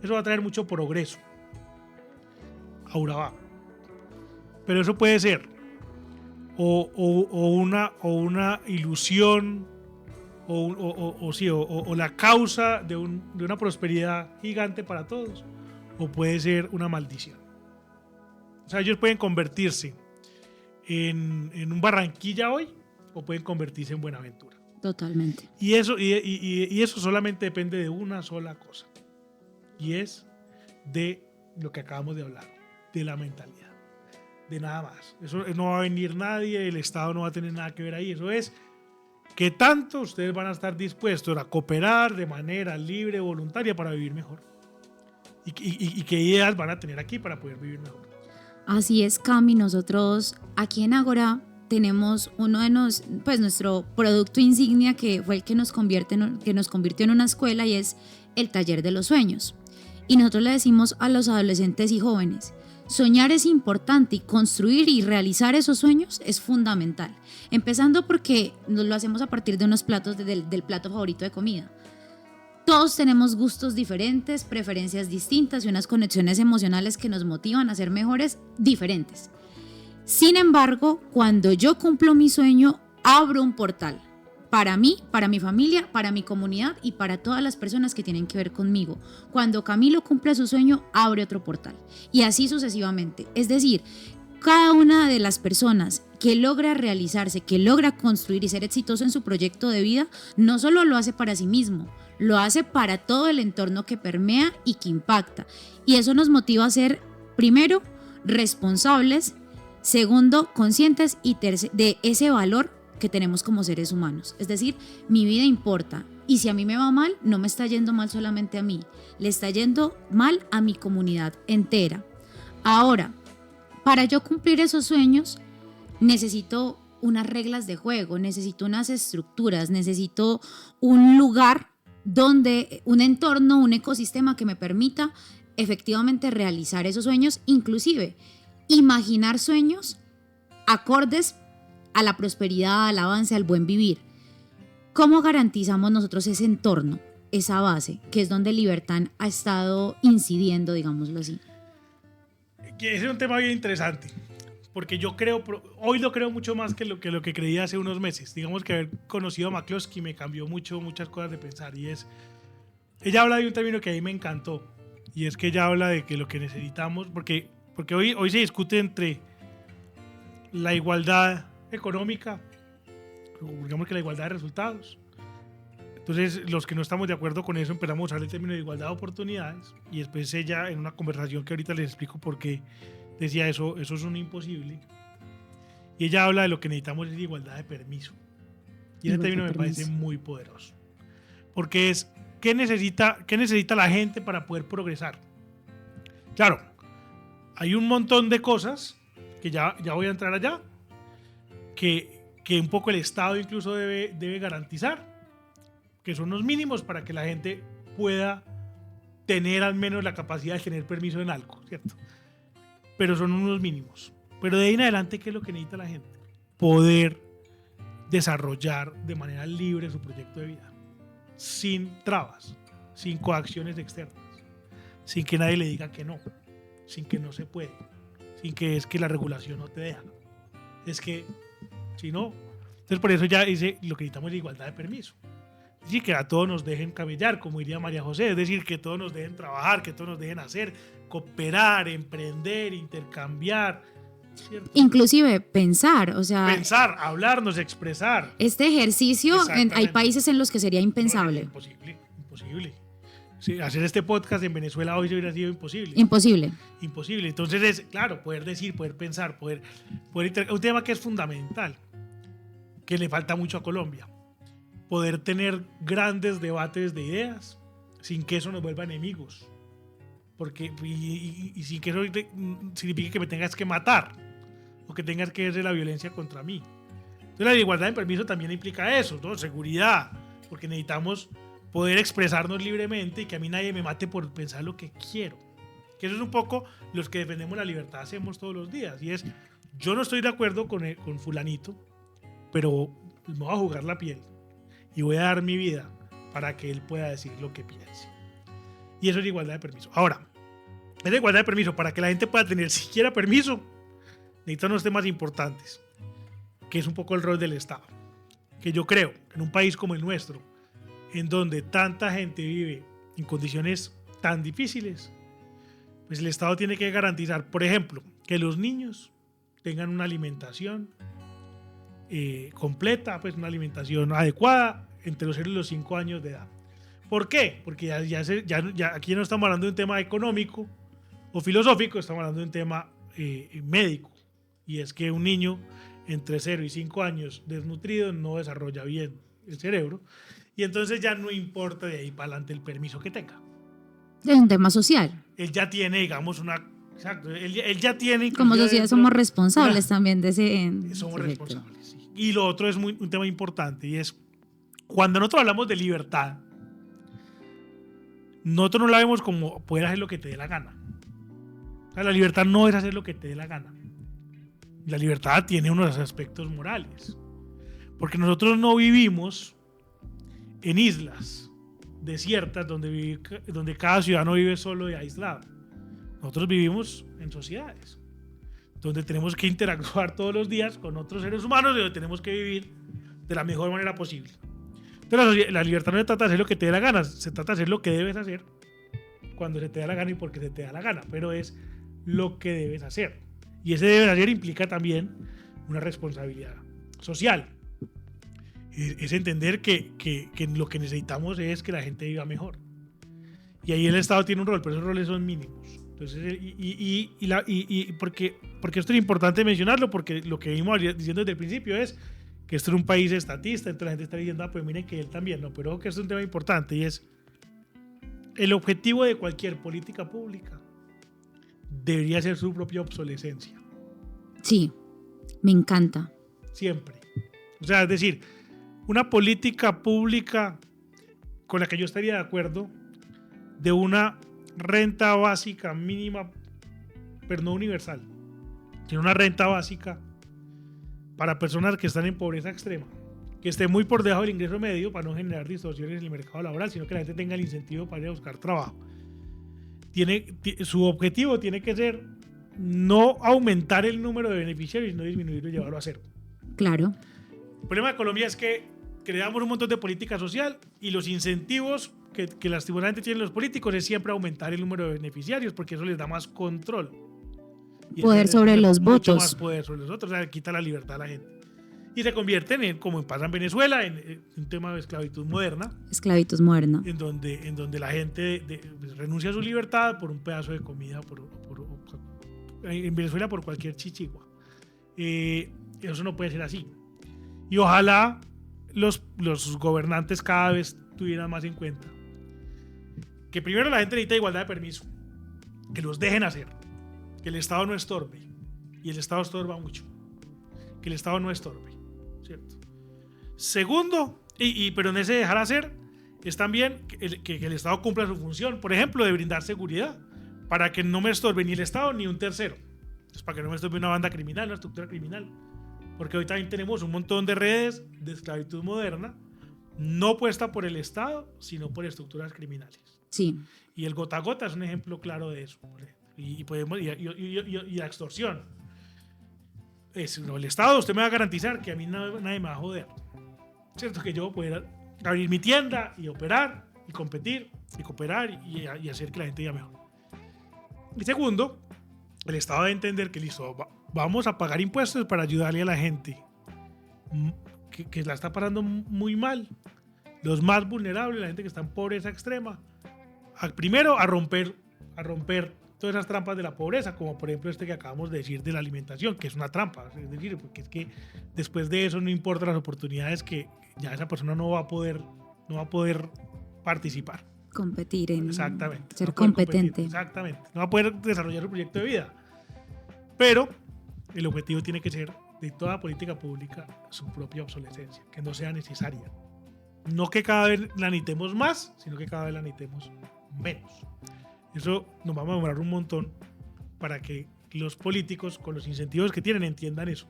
Eso va a traer mucho progreso a Urabá. Pero eso puede ser o una ilusión o la causa de una prosperidad gigante para todos, o puede ser una maldición. O sea, ellos pueden convertirse en un Barranquilla hoy o pueden convertirse en Buenaventura. Totalmente. Y eso solamente depende de una sola cosa, y es de lo que acabamos de hablar, de la mentalidad, de nada más. Eso no va a venir nadie, el Estado no va a tener nada que ver ahí. Eso es que tanto ustedes van a estar dispuestos a cooperar de manera libre, voluntaria, para vivir mejor, y qué ideas van a tener aquí para poder vivir mejor. Así es, Cami. Nosotros aquí en Ágora tenemos uno de nuestro producto insignia, que fue el que nos convirtió en una escuela, y es el taller de los sueños. Y nosotros le decimos a los adolescentes y jóvenes: soñar es importante, y construir y realizar esos sueños es fundamental. Empezando porque nos lo hacemos a partir de unos platos, del plato favorito de comida. Todos tenemos gustos diferentes, preferencias distintas y unas conexiones emocionales que nos motivan a ser mejores diferentes. Sin embargo, cuando yo cumplo mi sueño, abro un portal para mí, para mi familia, para mi comunidad y para todas las personas que tienen que ver conmigo. Cuando Camilo cumple su sueño, abre otro portal, y así sucesivamente. Es decir, cada una de las personas que logra realizarse, que logra construir y ser exitoso en su proyecto de vida, no solo lo hace para sí mismo, lo hace para todo el entorno que permea y que impacta. Y eso nos motiva a ser, primero, responsables; segundo, conscientes de ese valor que tenemos como seres humanos. Es decir, mi vida importa, y si a mí me va mal, no me está yendo mal solamente a mí, le está yendo mal a mi comunidad entera. Ahora, para yo cumplir esos sueños, necesito unas reglas de juego, necesito unas estructuras, necesito un lugar un entorno, un ecosistema que me permita efectivamente realizar esos sueños, inclusive imaginar sueños acordes a la prosperidad, al avance, al buen vivir. ¿Cómo garantizamos nosotros ese entorno, esa base, que es donde Libertad ha estado incidiendo, digámoslo así? Ese es un tema bien interesante, porque yo creo, hoy lo creo mucho más que lo que creía hace unos meses. Digamos que haber conocido a McCloskey me cambió muchas cosas de pensar, y ella habla de un término que a mí me encantó, y es que ella habla de que lo que necesitamos, porque hoy se discute entre la igualdad económica, digamos que la igualdad de resultados. Entonces, los que no estamos de acuerdo con eso empezamos a usar el término de igualdad de oportunidades, y después ella, en una conversación que ahorita les explico por qué, decía eso es un imposible. Y ella habla de lo que necesitamos es igualdad de permiso. Y ese término me parece muy poderoso. Porque es, ¿qué necesita la gente para poder progresar? Claro, hay un montón de cosas que ya voy a entrar allá, que un poco el Estado incluso debe garantizar, que son los mínimos para que la gente pueda tener al menos la capacidad de tener permiso en algo, ¿cierto? Pero son unos mínimos. Pero de ahí en adelante, ¿qué es lo que necesita la gente? Poder desarrollar de manera libre su proyecto de vida, sin trabas, sin coacciones externas, sin que nadie le diga que no, sin que no se puede, sin que es que la regulación no te deja. Es que, si no... Entonces, por eso ya dice, lo que necesitamos es igualdad de permiso. Es decir, que a todos nos dejen camellar, como diría María José. Es decir, que todos nos dejen trabajar, que todos nos dejen hacer, cooperar, emprender, intercambiar, ¿cierto? Inclusive pensar, o sea... Pensar, hablarnos, expresar. Este ejercicio, hay países en los que sería impensable. No, imposible. Sí, hacer este podcast en Venezuela hoy hubiera sido imposible. Imposible. Entonces es, claro, poder decir, poder pensar, poder un tema que es fundamental, que le falta mucho a Colombia. Poder tener grandes debates de ideas sin que eso nos vuelva enemigos. Porque, y sin que eso signifique que me tengas que matar o que tengas que ejercer la violencia contra mí. Entonces la igualdad de permiso también implica eso, ¿no? Seguridad, porque necesitamos poder expresarnos libremente y que a mí nadie me mate por pensar lo que quiero. Que eso es un poco los que defendemos la libertad hacemos todos los días. Y es, yo no estoy de acuerdo con fulanito, pero me voy a jugar la piel y voy a dar mi vida para que él pueda decir lo que piense. Y eso es igualdad de permiso. Ahora, esa igualdad de permiso, para que la gente pueda tener siquiera permiso, necesitan unos temas importantes, que es un poco el rol del Estado. Que yo creo que en un país como el nuestro, en donde tanta gente vive en condiciones tan difíciles, pues el Estado tiene que garantizar, por ejemplo, que los niños tengan una alimentación completa, pues una alimentación adecuada entre los 0 y los 5 años de edad. ¿Por qué? Porque ya aquí no estamos hablando de un tema económico o filosófico, estamos hablando de un tema médico. Y es que un niño entre 0 y 5 años desnutrido no desarrolla bien el cerebro. Y entonces ya no importa de ahí para adelante el permiso que tenga. Es un tema social. Él ya tiene, digamos, una Exacto, él ya tiene... Como sociedad somos responsables también de ese... Somos responsables, sí. Y lo otro es un tema importante, y es, cuando nosotros hablamos de libertad, nosotros no la vemos como poder hacer lo que te dé la gana. O sea, la libertad no es hacer lo que te dé la gana. La libertad tiene unos aspectos morales. Porque nosotros no vivimos en islas desiertas donde cada ciudadano vive solo y aislado. Nosotros vivimos en sociedades donde tenemos que interactuar todos los días con otros seres humanos y donde tenemos que vivir de la mejor manera posible. Entonces la libertad no se trata de hacer lo que te dé la gana, se trata de hacer lo que debes hacer cuando se te da la gana y porque se te da la gana, pero es lo que debes hacer. Y ese debes hacer implica también una responsabilidad social. Es entender que lo que necesitamos es que la gente viva mejor. Y ahí el Estado tiene un rol, pero esos roles son mínimos. Entonces, porque esto es importante mencionarlo, porque lo que venimos diciendo desde el principio es que esto es un país estatista, entonces la gente está diciendo, pues miren que él también, no, pero que esto es un tema importante, y es el objetivo de cualquier política pública debería ser su propia obsolescencia. Sí, me encanta. Siempre. O sea, es decir, una política pública con la que yo estaría de acuerdo, de una renta básica mínima, pero no universal, sino una renta básica para personas que están en pobreza extrema, que esté muy por debajo del ingreso medio para no generar distorsiones en el mercado laboral, sino que la gente tenga el incentivo para ir a buscar trabajo. Su objetivo tiene que ser no aumentar el número de beneficiarios, sino disminuirlo y llevarlo a cero. Claro. El problema de Colombia es que creamos un montón de política social y los incentivos que lastimosamente tienen los políticos es siempre aumentar el número de beneficiarios, porque eso les da más control. Y poder sobre los mucho votos. Más poder sobre los otros, o sea, quita la libertad a la gente. Y se convierten en, como pasa en Venezuela, en un tema de esclavitud moderna. Esclavitud moderna. En donde la gente renuncia a su libertad por un pedazo de comida, en Venezuela por cualquier chichigua. Eso no puede ser así. Y ojalá los gobernantes cada vez tuvieran más en cuenta que primero la gente necesita igualdad de permiso, que los dejen hacer, que el Estado no estorbe, y el Estado estorba mucho, que el Estado no estorbe, ¿cierto? Segundo, pero en ese dejar hacer es también que el Estado cumpla su función, por ejemplo, de brindar seguridad, para que no me estorbe ni el Estado ni un tercero. Entonces, para que no me estorbe una banda criminal, una estructura criminal. Porque hoy también tenemos un montón de redes de esclavitud moderna, no puesta por el Estado, sino por estructuras criminales. Sí. Y el gota a gota es un ejemplo claro de eso. Y la extorsión. El Estado, usted me va a garantizar que a mí nadie me va a joder. ¿Cierto? Que yo voy a poder abrir mi tienda y operar, y competir, y cooperar, y hacer que la gente viva mejor. Y segundo, el Estado debe entender que listo, vamos a pagar impuestos para ayudarle a la gente que la está pasando muy mal, los más vulnerables, la gente que está en pobreza extrema. Primero, a romper todas esas trampas de la pobreza, como por ejemplo que acabamos de decir de la alimentación, que es una trampa, es decir, porque es que después de eso no importa las oportunidades, que ya esa persona no va a poder participar. Competir en Exactamente. ser competente. Exactamente. No va a poder desarrollar su proyecto de vida. Pero el objetivo tiene que ser de toda política pública su propia obsolescencia, que no sea necesaria. No que cada vez la necesitemos más, sino que cada vez la necesitemos menos. Eso nos vamos a demorar un montón para que los políticos, con los incentivos que tienen, entiendan eso.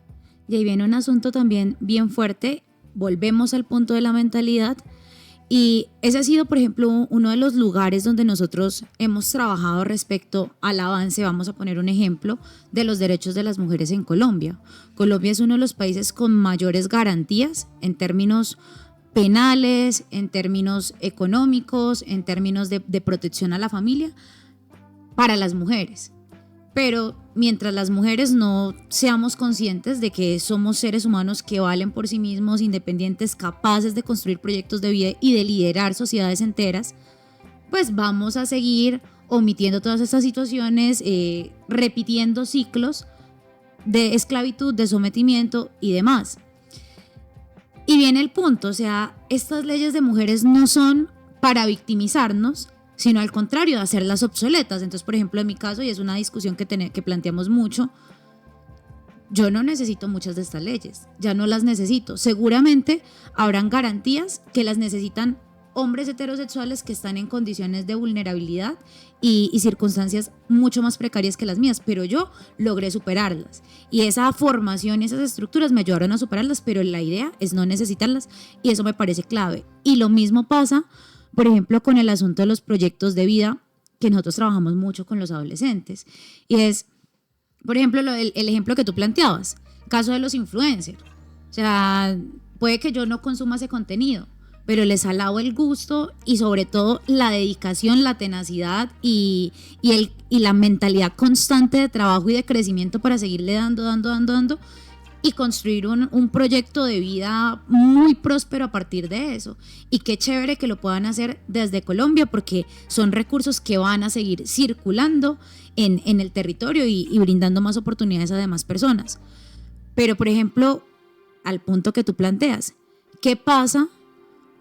Y ahí viene un asunto también bien fuerte. Volvemos al punto de la mentalidad. Y ese ha sido, por ejemplo, uno de los lugares donde nosotros hemos trabajado respecto al avance, vamos a poner un ejemplo, de los derechos de las mujeres en Colombia. Colombia es uno de los países con mayores garantías en términos penales, en términos económicos, en términos de protección a la familia para las mujeres. Pero mientras las mujeres no seamos conscientes de que somos seres humanos que valen por sí mismos, independientes, capaces de construir proyectos de vida y de liderar sociedades enteras, pues vamos a seguir omitiendo todas estas situaciones, repitiendo ciclos de esclavitud, de sometimiento y demás. Y viene el punto, o sea, estas leyes de mujeres no son para victimizarnos, sino al contrario, de hacerlas obsoletas. Entonces, por ejemplo, en mi caso, y es una discusión que planteamos mucho, yo no necesito muchas de estas leyes, ya no las necesito. Seguramente habrán garantías que las necesitan hombres heterosexuales que están en condiciones de vulnerabilidad y circunstancias mucho más precarias que las mías, pero yo logré superarlas. Y esa formación y esas estructuras me ayudaron a superarlas, pero la idea es no necesitarlas y eso me parece clave. Y lo mismo pasa, por ejemplo, con el asunto de los proyectos de vida, que nosotros trabajamos mucho con los adolescentes. Y es, por ejemplo, el ejemplo que tú planteabas, caso de los influencers. O sea, puede que yo no consuma ese contenido, pero les alabo el gusto y sobre todo la dedicación, la tenacidad y la mentalidad constante de trabajo y de crecimiento para seguirle dando y construir un proyecto de vida muy próspero a partir de eso. Y qué chévere que lo puedan hacer desde Colombia, porque son recursos que van a seguir circulando en el territorio y brindando más oportunidades a demás personas. Pero, por ejemplo, al punto que tú planteas, ¿qué pasa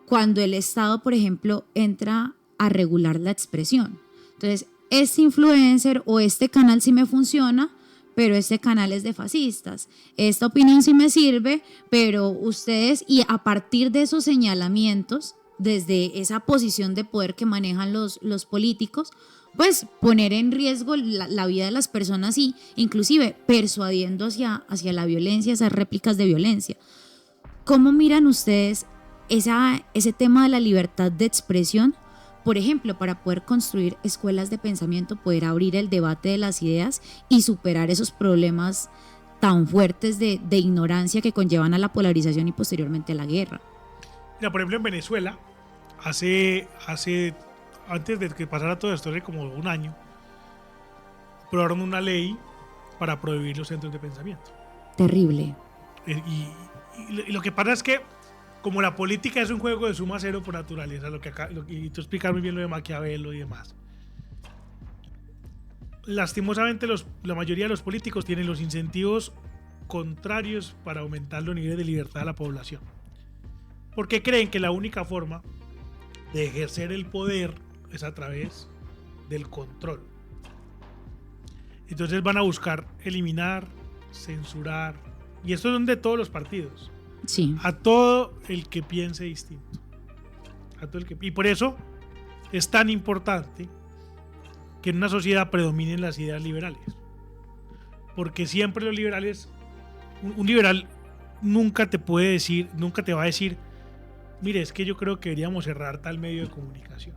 cuando el Estado, por ejemplo, entra a regular la expresión? Entonces, este influencer o este canal sí me funciona, pero este canal es de fascistas. Esta opinión sí me sirve, pero ustedes, y a partir de esos señalamientos, desde esa posición de poder que manejan los políticos, pues poner en riesgo la vida de las personas y inclusive persuadiendo hacia la violencia, esas réplicas de violencia. ¿Cómo miran ustedes ese tema de la libertad de expresión? Por ejemplo, para poder construir escuelas de pensamiento, poder abrir el debate de las ideas y superar esos problemas tan fuertes de ignorancia que conllevan a la polarización y posteriormente a la guerra. Mira, por ejemplo, en Venezuela, antes de que pasara todo esto, hace como un año, aprobaron una ley para prohibir los centros de pensamiento. Terrible. Y lo que pasa es que, como la política es un juego de suma cero por naturaleza, y tú explicas muy bien lo de Maquiavelo y demás, lastimosamente la mayoría de los políticos tienen los incentivos contrarios para aumentar los niveles de libertad de la población, porque creen que la única forma de ejercer el poder es a través del control. Entonces van a buscar eliminar, censurar, y esto es de todos los partidos. Sí. A todo el que piense distinto. Y por eso es tan importante que en una sociedad predominen las ideas liberales. Porque siempre los liberales, un liberal nunca te va a decir, mire, es que yo creo que deberíamos cerrar tal medio de comunicación.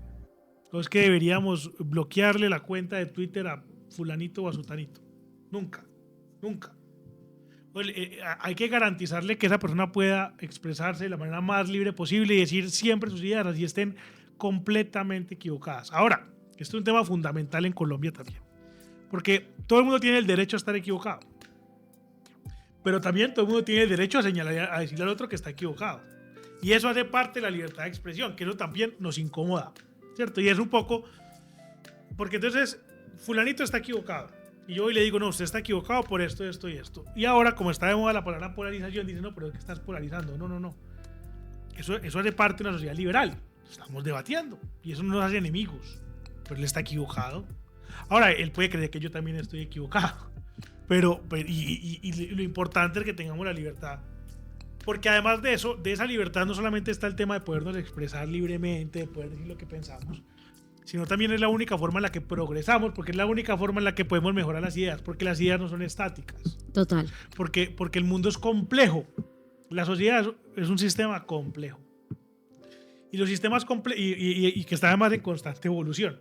O es que deberíamos bloquearle la cuenta de Twitter a fulanito o a sutanito. Nunca. Hay que garantizarle que esa persona pueda expresarse de la manera más libre posible y decir siempre sus ideas, así estén completamente equivocadas. Ahora, esto es un tema fundamental en Colombia también, porque todo el mundo tiene el derecho a estar equivocado, pero también todo el mundo tiene el derecho a señalar, a decirle al otro que está equivocado, y eso hace parte de la libertad de expresión, que eso también nos incomoda, ¿cierto? Y es un poco, porque entonces fulanito está equivocado, y yo hoy le digo, no, usted está equivocado por esto, esto y esto. Y ahora, como está de moda la palabra polarización, dice, no, pero es que estás polarizando. No. Eso hace parte de una sociedad liberal. Estamos debatiendo. Y eso no nos hace enemigos. Pero él está equivocado. Ahora, él puede creer que yo también estoy equivocado. Pero lo importante es que tengamos la libertad. Porque además de eso, de esa libertad no solamente está el tema de podernos expresar libremente, de poder decir lo que pensamos, sino también es la única forma en la que progresamos, porque es la única forma en la que podemos mejorar las ideas, porque las ideas no son estáticas. Total. Porque el mundo es complejo. La sociedad es un sistema complejo. Y los sistemas y que está además en constante evolución.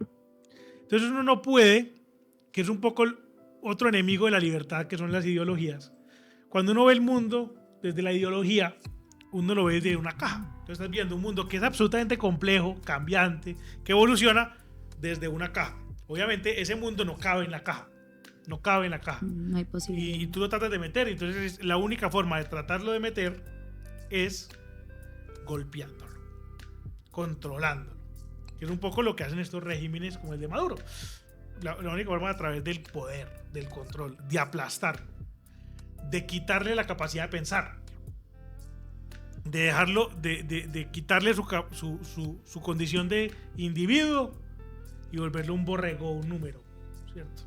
Entonces uno no puede, que es un poco otro enemigo de la libertad, que son las ideologías. Cuando uno ve el mundo desde la ideología, uno lo ve desde una caja. Entonces estás viendo un mundo que es absolutamente complejo, cambiante, que evoluciona desde una caja. Obviamente ese mundo no cabe en la caja. No hay posibilidad. Y tú lo tratas de meter. Entonces la única forma de tratarlo de meter es golpeándolo, controlándolo. Que es un poco lo que hacen estos regímenes como el de Maduro. La única forma a través del poder, del control, de aplastar, de quitarle la capacidad de pensar, de dejarlo, de quitarle su condición de individuo y volverlo un borrego, un número, ¿cierto?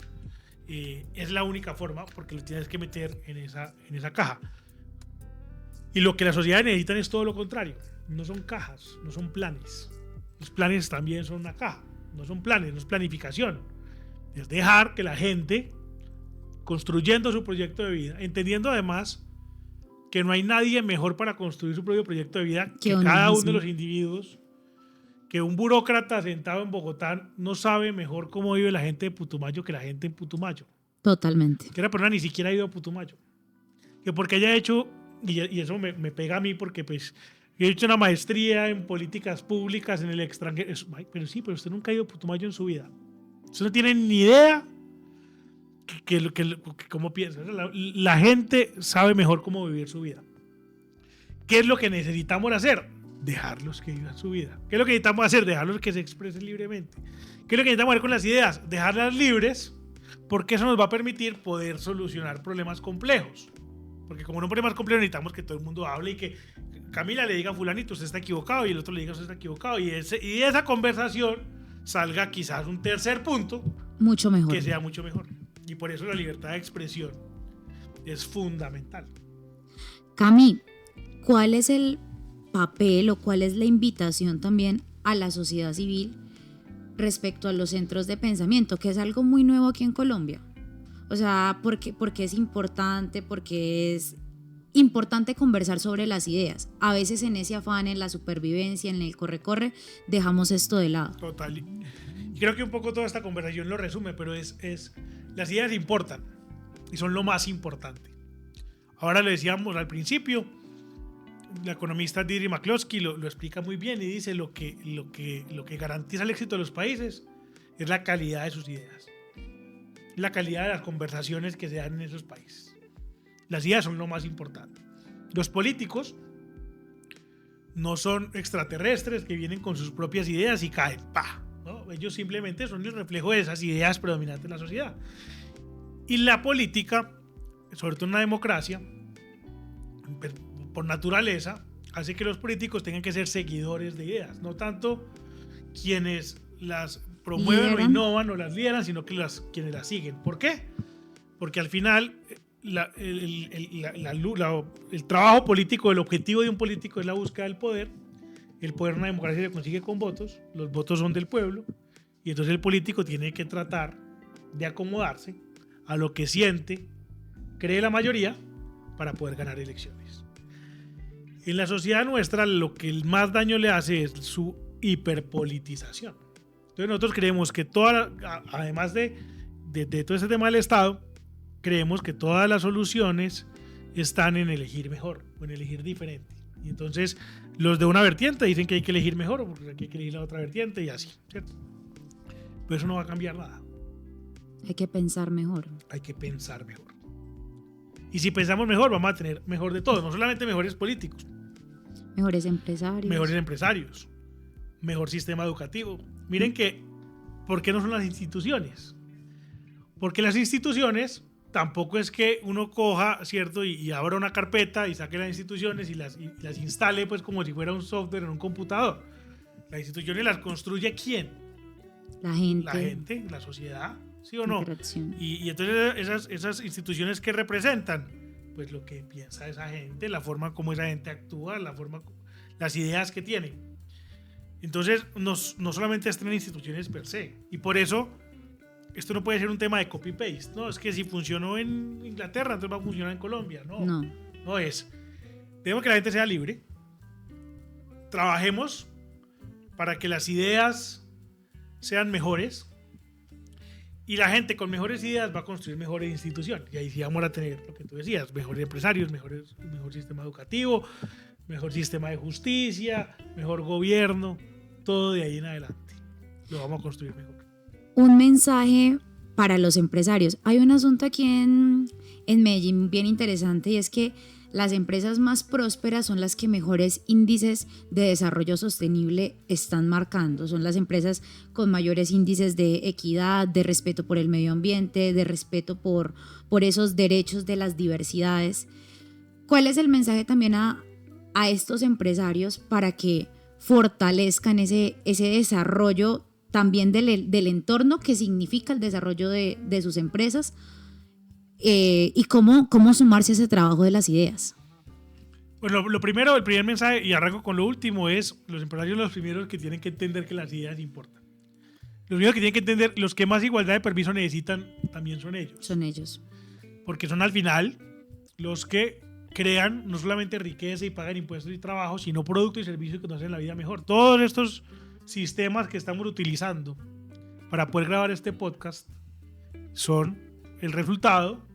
Es la única forma, porque lo tienes que meter en esa caja. Y lo que las sociedades necesitan es todo lo contrario. No son cajas, no son planes. Los planes también son una caja. No son planes, no es planificación. Es dejar que la gente, construyendo su proyecto de vida, entendiendo además que no hay nadie mejor para construir su propio proyecto de vida que cada uno de los individuos, que un burócrata sentado en Bogotá no sabe mejor cómo vive la gente de Putumayo que la gente en Putumayo. Totalmente. Que la persona ni siquiera ha ido a Putumayo. Que porque haya hecho, y eso me pega a mí porque pues yo he hecho una maestría en políticas públicas en el extranjero. Pero sí, pero usted nunca ha ido a Putumayo en su vida. Usted no tiene ni idea cómo piensa. La gente sabe mejor cómo vivir su vida. ¿Qué es lo que necesitamos hacer? Dejarlos que vivan su vida. ¿Qué es lo que necesitamos hacer? Dejarlos que se expresen libremente. ¿Qué es lo que necesitamos hacer con las ideas? Dejarlas libres, porque eso nos va a permitir poder solucionar problemas complejos. Porque como un problema complejo necesitamos que todo el mundo hable y que Camila le diga a fulanito usted está equivocado y el otro le diga usted está equivocado y de esa conversación salga quizás un tercer punto mucho mejor, que sea mucho mejor. Y por eso la libertad de expresión es fundamental. Cami, ¿cuál es el papel o cuál es la invitación también a la sociedad civil respecto a los centros de pensamiento, que es algo muy nuevo aquí en Colombia? O sea, porque es importante, porque es importante conversar sobre las ideas. A veces en ese afán, en la supervivencia, en el corre-corre, dejamos esto de lado. Total. Y creo que un poco toda esta conversación lo resume, pero las ideas importan y son lo más importante. Ahora lo decíamos al principio, la economista Deirdre McCloskey lo explica muy bien y dice lo que garantiza el éxito de los países es la calidad de sus ideas. La calidad de las conversaciones que se dan en esos países. Las ideas son lo más importante. Los políticos no son extraterrestres que vienen con sus propias ideas y caen, ¡pah! ¿No? Ellos simplemente son el reflejo de esas ideas predominantes en la sociedad. Y la política, sobre todo en una democracia, por naturaleza, hace que los políticos tengan que ser seguidores de ideas, no tanto quienes las promueven o innovan o las lideran, sino que quienes las siguen. ¿Por qué? Porque al final el trabajo político, el objetivo de un político es la búsqueda del poder. El poder en una democracia se consigue con votos, los votos son del pueblo, y entonces el político tiene que tratar de acomodarse a lo que siente, cree la mayoría, para poder ganar elecciones. En la sociedad nuestra lo que más daño le hace es su hiperpolitización. Entonces nosotros creemos que además de todo ese tema del Estado, creemos que todas las soluciones están en elegir mejor o en elegir diferente. Y entonces los de una vertiente dicen que hay que elegir mejor porque hay que elegir la otra vertiente y así, ¿cierto? Pero eso no va a cambiar nada. Hay que pensar mejor. Hay que pensar mejor. Y si pensamos mejor, vamos a tener mejor de todo. No solamente mejores políticos. Mejores empresarios. Mejores empresarios. Mejor sistema educativo. Miren que, ¿por qué no son las instituciones? Porque las instituciones tampoco es que uno coja, ¿cierto? Y abra una carpeta y saque las instituciones y las instale pues como si fuera un software en un computador. Las instituciones las construye ¿quién? La gente. La gente, la sociedad, ¿sí o no? Y entonces esas instituciones que representan, pues lo que piensa esa gente, la forma como esa gente actúa, las ideas que tiene. Entonces no solamente están en instituciones per se. Y por eso esto no puede ser un tema de copy-paste. No, es que si funcionó en Inglaterra, entonces va a funcionar en Colombia. No es. Debemos que la gente sea libre. Trabajemos para que las ideas sean mejores. Y la gente con mejores ideas va a construir mejores instituciones. Y ahí sí vamos a tener lo que tú decías, mejores empresarios, mejor sistema educativo, mejor sistema de justicia, mejor gobierno, todo de ahí en adelante. Lo vamos a construir mejor. Un mensaje para los empresarios. Hay un asunto aquí en Medellín bien interesante y es que las empresas más prósperas son las que mejores índices de desarrollo sostenible están marcando. Son las empresas con mayores índices de equidad, de respeto por el medio ambiente, de respeto por esos derechos de las diversidades. ¿Cuál es el mensaje también a estos empresarios para que fortalezcan ese desarrollo también del entorno que significa el desarrollo de sus empresas y cómo sumarse a ese trabajo de las ideas. Bueno, lo primero, el primer mensaje, y arranco con lo último, es los empresarios los primeros que tienen que entender que las ideas importan. Los primeros que tienen que entender, los que más igualdad de permiso necesitan también son ellos. Son ellos. Porque son al final los que crean no solamente riqueza y pagan impuestos y trabajo, sino productos y servicios que nos hacen la vida mejor. Todos estos sistemas que estamos utilizando para poder grabar este podcast son el resultado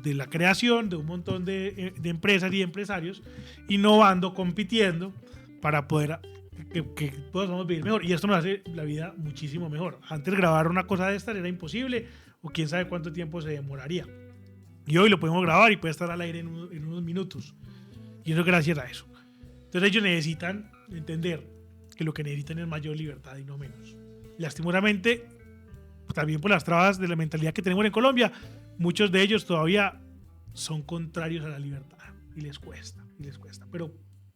de la creación de un montón de empresas y empresarios innovando, compitiendo para poder que podamos vivir mejor. Y esto nos hace la vida muchísimo mejor. Antes grabar una cosa de estas era imposible o quién sabe cuánto tiempo se demoraría. Y hoy lo podemos grabar y puede estar al aire en unos minutos. Y eso es gracias a eso. Entonces ellos necesitan entender que lo que necesitan es mayor libertad y no menos. Lastimosamente, también por las trabas de la mentalidad que tenemos en Colombia, muchos de ellos todavía son contrarios a la libertad y les cuesta. Pero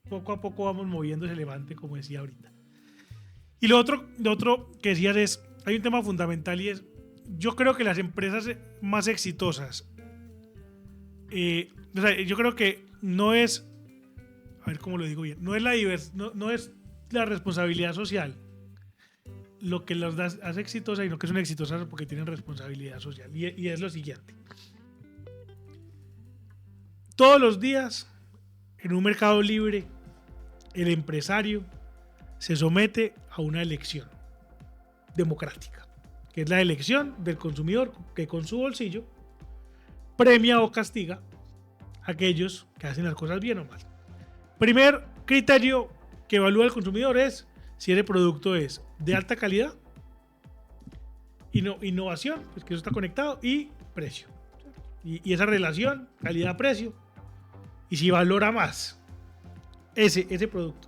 poco a poco vamos moviendo ese levante, como decía ahorita. Y lo otro que decías es, hay un tema fundamental y es, yo creo que las empresas más exitosas, yo creo que no es, a ver cómo lo digo bien, no es la responsabilidad social lo que los hace exitosas, sino que son exitosas porque tienen responsabilidad social. Y es lo siguiente. Todos los días, en un mercado libre, el empresario se somete a una elección democrática, que es la elección del consumidor que con su bolsillo premia o castiga a aquellos que hacen las cosas bien o mal. Primer criterio que evalúa el consumidor es si ese producto es de alta calidad, innovación, pues que eso está conectado, y precio. Y esa relación, calidad-precio, y si valora más ese producto,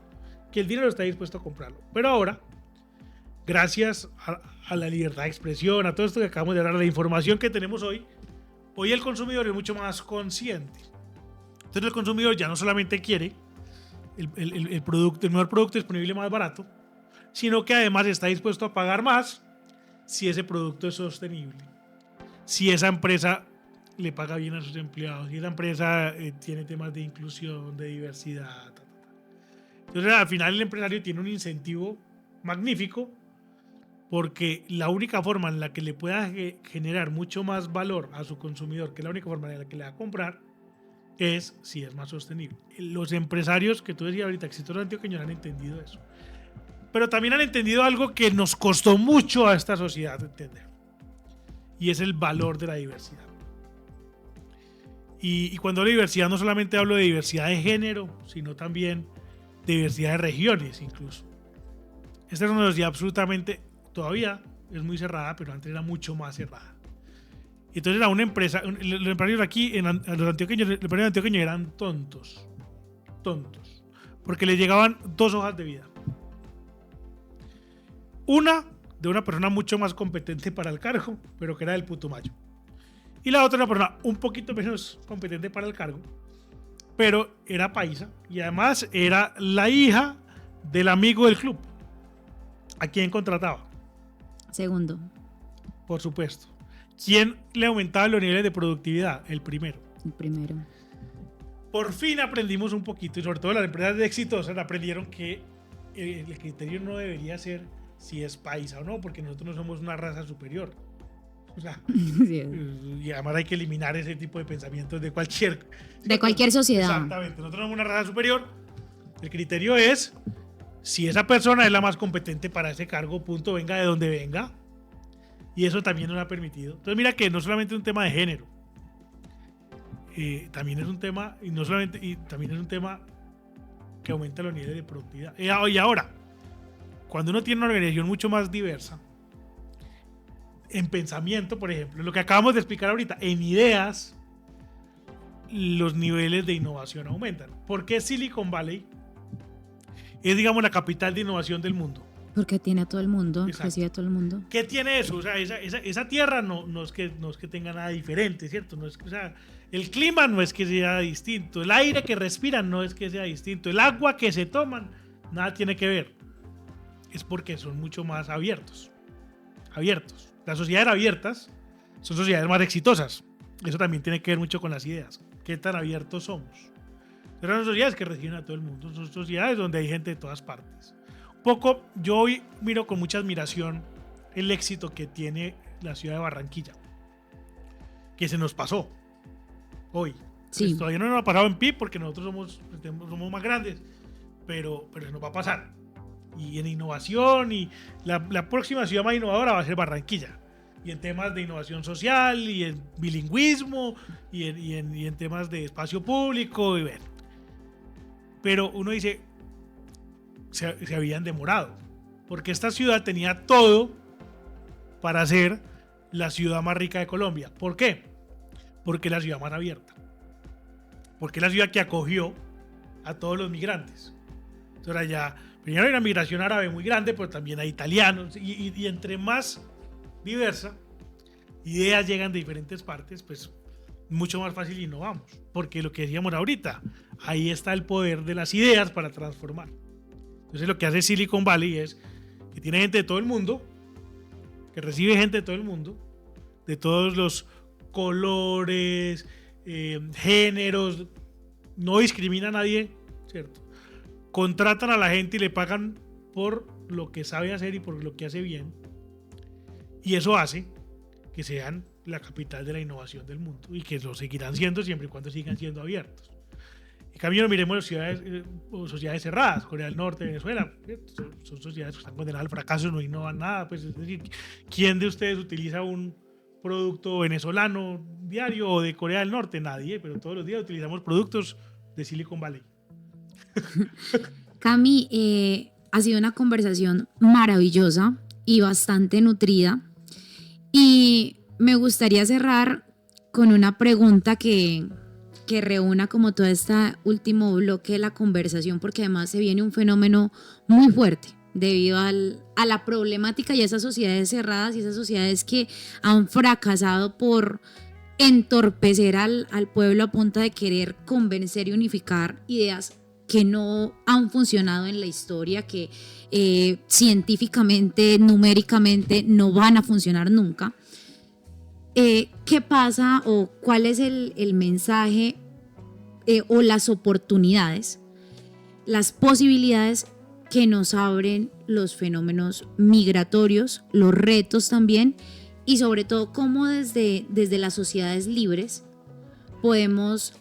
que el dinero está dispuesto a comprarlo. Pero ahora, gracias a la libertad de expresión, a todo esto que acabamos de hablar, a la información que tenemos hoy el consumidor es mucho más consciente. Entonces el consumidor ya no solamente quiere el mejor producto disponible más barato, sino que además está dispuesto a pagar más si ese producto es sostenible, si esa empresa le paga bien a sus empleados, si esa empresa tiene temas de inclusión, de diversidad. Entonces al final el empresario tiene un incentivo magnífico, porque la única forma en la que le pueda generar mucho más valor a su consumidor, que es la única forma en la que le va a comprar, es si es más sostenible. Los empresarios que tú decías ahorita, exitosos antioqueños, han entendido eso. Pero también han entendido algo que nos costó mucho a esta sociedad entender, y es el valor de la diversidad. Y cuando hablo de diversidad, no solamente hablo de diversidad de género, sino también de diversidad de regiones incluso. Esta es una sociedad absolutamente, todavía es muy cerrada, pero antes era mucho más cerrada. Entonces era una empresa, los empresarios aquí, los empresarios antioqueños eran tontos, porque les llegaban 2 hojas de vida. Una de una persona mucho más competente para el cargo, pero que era del Putumayo. Y la otra, una persona un poquito menos competente para el cargo, pero era paisa y además era la hija del amigo del club. ¿A quién contrataba? Segundo. Por supuesto. ¿Quién le aumentaba los niveles de productividad? El primero. Por fin aprendimos un poquito, y sobre todo las empresas exitosas aprendieron que el criterio no debería ser si es paisa o no, porque nosotros no somos una raza superior. O sea, sí. Y además hay que eliminar ese tipo de pensamientos de cualquier sociedad. Exactamente. Nosotros somos una raza superior. El criterio es si esa persona es la más competente para ese cargo, punto, venga de donde venga. Y eso también nos ha permitido. Entonces mira que no solamente es un tema de género, también es un tema, también es un tema que aumenta los niveles de productividad. Y ahora, cuando uno tiene una organización mucho más diversa, en pensamiento, por ejemplo, lo que acabamos de explicar ahorita, en ideas, los niveles de innovación aumentan. ¿Por qué Silicon Valley es, digamos, la capital de innovación del mundo? Porque tiene a todo el mundo, recibe a todo el mundo. ¿Qué tiene eso? O sea, esa tierra no es que tenga nada diferente, ¿cierto? No es que, o sea, el clima no es que sea distinto, el aire que respiran no es que sea distinto, el agua que se toman, nada tiene que ver. Es porque son mucho más abiertos. abiertos. Las sociedades abiertas son sociedades más exitosas. Eso también tiene que ver mucho con las ideas. ¿Qué tan abiertos somos? Pero son sociedades que reciben a todo el mundo. Son sociedades donde hay gente de todas partes. Un poco, yo hoy miro con mucha admiración el éxito que tiene la ciudad de Barranquilla. Que se nos pasó hoy. Sí. Pues todavía no nos ha pasado en PIB porque nosotros somos más grandes. Pero se nos va a pasar. Y en innovación, y la próxima ciudad más innovadora va a ser Barranquilla. Y en temas de innovación social, y en bilingüismo, y en temas de espacio público. Y bueno. Pero uno dice, se habían demorado. Porque esta ciudad tenía todo para ser la ciudad más rica de Colombia. ¿Por qué? Porque es la ciudad más abierta. Porque es la ciudad que acogió a todos los migrantes. Entonces allá, primero hay una migración árabe muy grande, pero también hay italianos. Y entre más diversa, ideas llegan de diferentes partes, pues mucho más fácil innovamos. Porque lo que decíamos ahorita, ahí está el poder de las ideas para transformar. Entonces lo que hace Silicon Valley es que tiene gente de todo el mundo, que recibe gente de todo el mundo, de todos los colores, géneros, no discrimina a nadie, ¿cierto? Contratan a la gente y le pagan por lo que sabe hacer y por lo que hace bien. Y eso hace que sean la capital de la innovación del mundo y que lo seguirán siendo siempre y cuando sigan siendo abiertos. En cambio, miremos ciudades o sociedades cerradas, Corea del Norte, Venezuela, son sociedades que están condenadas al fracaso, no innovan nada. Pues, es decir, ¿quién de ustedes utiliza un producto venezolano diario o de Corea del Norte? Nadie, pero todos los días utilizamos productos de Silicon Valley. Cami, ha sido una conversación maravillosa y bastante nutrida. Y me gustaría cerrar con una pregunta que reúna como todo este último bloque de la conversación, porque además se viene un fenómeno muy fuerte debido a la problemática y a esas sociedades cerradas y esas sociedades que han fracasado por entorpecer al pueblo a punta de querer convencer y unificar ideas que no han funcionado en la historia, que científicamente, numéricamente no van a funcionar nunca. ¿Qué pasa o cuál es el mensaje o las oportunidades, las posibilidades que nos abren los fenómenos migratorios, los retos también, y sobre todo cómo desde las sociedades libres podemos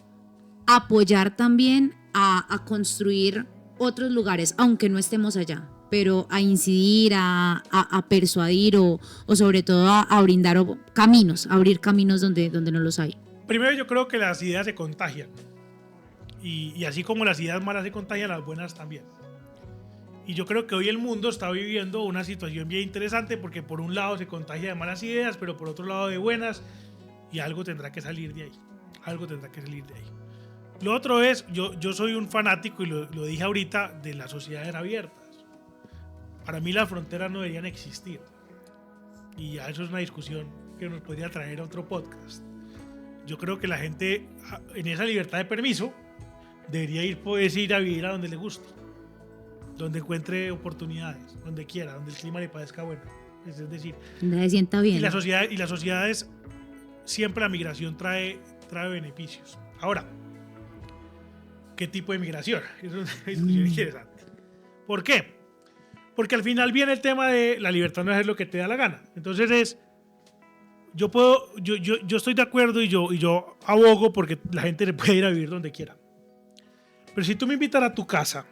apoyar también a construir otros lugares, aunque no estemos allá, pero a incidir, a persuadir o sobre todo a brindar caminos, a abrir caminos donde no los hay? Primero, yo creo que las ideas se contagian. Y así como las ideas malas se contagian, las buenas también. Y yo creo que hoy el mundo está viviendo una situación bien interesante porque por un lado se contagia de malas ideas, pero por otro lado de buenas, y algo tendrá que salir de ahí. Algo tendrá que salir de ahí. Lo otro es, yo soy un fanático, y lo dije ahorita, de las sociedades abiertas. Para mí las fronteras no deberían existir. Y ya eso es una discusión que nos podría traer a otro podcast. Yo creo que la gente, en esa libertad de permiso, debería poder ir a vivir a donde le guste, donde encuentre oportunidades, donde quiera, donde el clima le parezca bueno. Es decir, donde se sienta bien. Y las sociedades, siempre la migración trae beneficios. Ahora, ¿qué tipo de migración? Eso es una discusión interesante. ¿Por qué? Porque al final viene el tema de la libertad no hacer lo que te da la gana. Entonces yo estoy de acuerdo y yo abogo porque la gente le puede ir a vivir donde quiera. Pero si tú me invitas a tu casa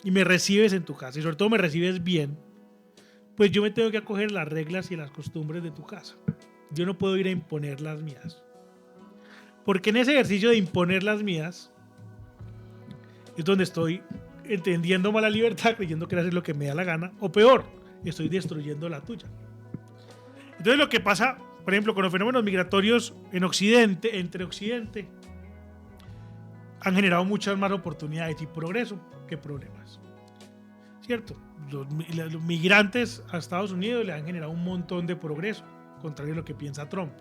y me recibes en tu casa, y sobre todo me recibes bien, pues yo me tengo que acoger las reglas y las costumbres de tu casa. Yo no puedo ir a imponer las mías. Porque en ese ejercicio de imponer las mías es donde estoy entendiendo mal la libertad, creyendo que hacer lo que me da la gana, o peor, estoy destruyendo la tuya. Entonces lo que pasa, por ejemplo, con los fenómenos migratorios en Occidente, entre Occidente, han generado muchas más oportunidades y progreso que problemas. ¿Cierto? Los migrantes a Estados Unidos le han generado un montón de progreso, contrario a lo que piensa Trump.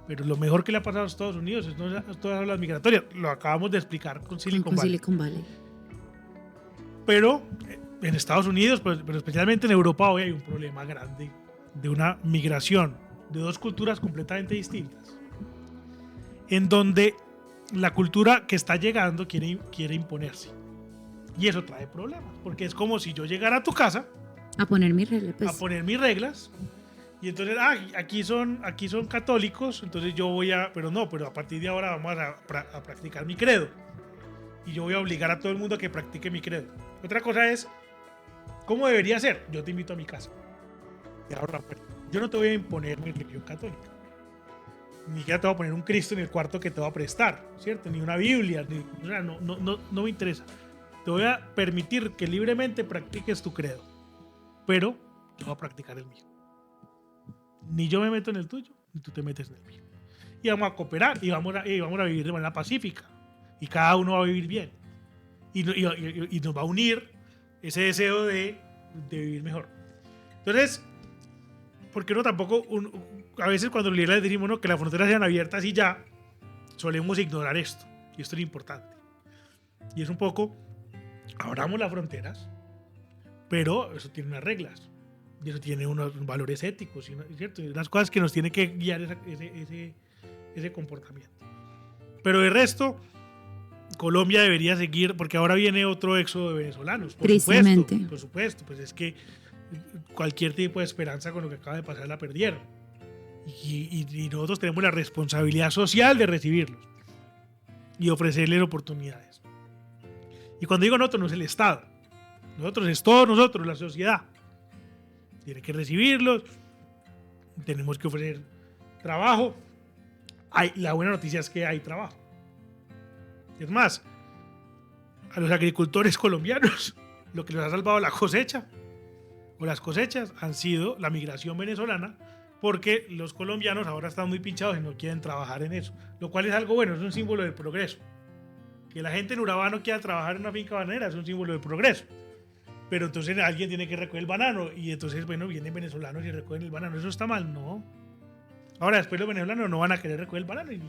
Pero lo mejor que le ha pasado a Estados Unidos es todas las migratorias. Lo acabamos de explicar con Silicon Valley. Pero en Estados Unidos, pero especialmente en Europa, hoy hay un problema grande de una migración de dos culturas completamente distintas, en donde la cultura que está llegando quiere imponerse. Y eso trae problemas, porque es como si yo llegara a tu casa A poner mis reglas. a poner mis reglas, y entonces, aquí son católicos, entonces yo voy pero a partir de ahora vamos a practicar mi credo. Y yo voy a obligar a todo el mundo a que practique mi credo. Otra cosa es, ¿cómo debería ser? Yo te invito a mi casa. Y ahora, yo no te voy a imponer mi religión católica. Ni siquiera te voy a poner un Cristo en el cuarto que te va a prestar, ¿cierto? Ni una Biblia, o sea, no me interesa. Te voy a permitir que libremente practiques tu credo, pero yo voy a practicar el mío. Ni yo me meto en el tuyo, ni tú te metes en el mío. Y vamos a cooperar y vamos a vivir de manera pacífica. Y cada uno va a vivir bien. Y nos va a unir ese deseo de vivir mejor. Entonces, ¿por qué no tampoco? A veces cuando los liberales decimos que las fronteras sean abiertas y ya, solemos ignorar esto. Y esto es importante. Y es un poco, abramos las fronteras, pero eso tiene unas reglas. Y eso tiene unos valores éticos, ¿cierto? Y unas cosas que nos tiene que guiar ese comportamiento. Pero de resto, Colombia debería seguir, porque ahora viene otro éxodo de venezolanos. Por supuesto, pues es que cualquier tipo de esperanza con lo que acaba de pasar la perdieron. Y nosotros tenemos la responsabilidad social de recibirlos y ofrecerles oportunidades. Y cuando digo nosotros, no es el Estado. Nosotros es todos nosotros, la sociedad. Tiene que recibirlos, tenemos que ofrecer trabajo. La buena noticia es que hay trabajo. Es más, a los agricultores colombianos lo que les ha salvado la cosecha o las cosechas han sido la migración venezolana, porque los colombianos ahora están muy pinchados y no quieren trabajar en eso, lo cual es algo bueno, es un símbolo del progreso. Que la gente en Urabá no quiera trabajar en una finca bananera es un símbolo del progreso. Pero entonces alguien tiene que recoger el banano y entonces, vienen venezolanos y recogen el banano. ¿Eso está mal? No. Ahora, después los venezolanos no van a querer recoger el banano y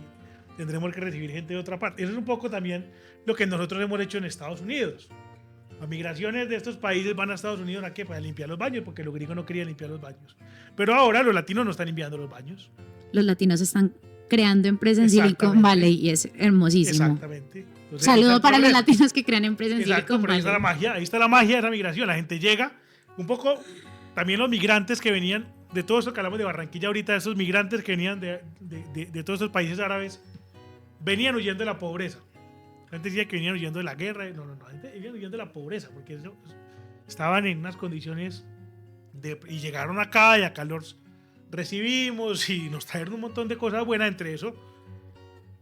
tendremos que recibir gente de otra parte. Eso es un poco también lo que nosotros hemos hecho en Estados Unidos. Las migraciones de estos países van a Estados Unidos, ¿a qué? Para limpiar los baños, porque los gringos no querían limpiar los baños. Pero ahora los latinos no están limpiando los baños. Los latinos están creando empresas en Silicon Valley y es hermosísimo. Exactamente. Entonces, saludo para los latinos que crean empresas en Silicon Valley. Ahí está la magia de esa migración. La gente llega, un poco, también los migrantes que venían, de todo eso que hablamos de Barranquilla ahorita, esos migrantes que venían de todos esos países árabes, venían huyendo de la pobreza. La gente decía que venían huyendo de la guerra. No, la gente venía huyendo de la pobreza, porque estaban en unas condiciones y llegaron acá, y acá los recibimos y nos trajeron un montón de cosas buenas, entre eso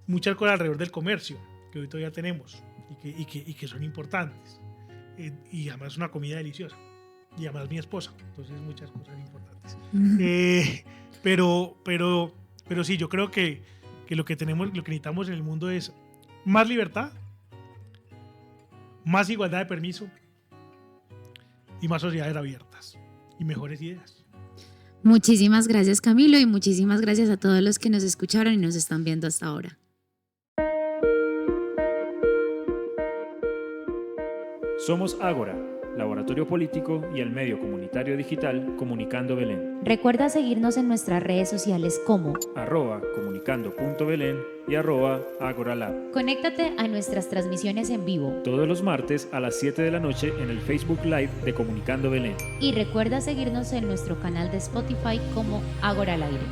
muchas cosas alrededor del comercio que hoy todavía tenemos y que son importantes, y además una comida deliciosa, y además mi esposa, entonces muchas cosas importantes. Pero sí, yo creo que lo que necesitamos en el mundo es más libertad, más igualdad de permiso y más sociedades abiertas y mejores ideas. Muchísimas gracias, Camilo, y muchísimas gracias a todos los que nos escucharon y nos están viendo hasta ahora. Somos Ágora, Laboratorio Político y el medio comunitario digital Comunicando Belén. Recuerda seguirnos en nuestras redes sociales como @comunicando.belén y @agoralab. Conéctate a nuestras transmisiones en vivo. Todos los martes a las 7 de la noche en el Facebook Live de Comunicando Belén. Y recuerda seguirnos en nuestro canal de Spotify como Ágora al Aire.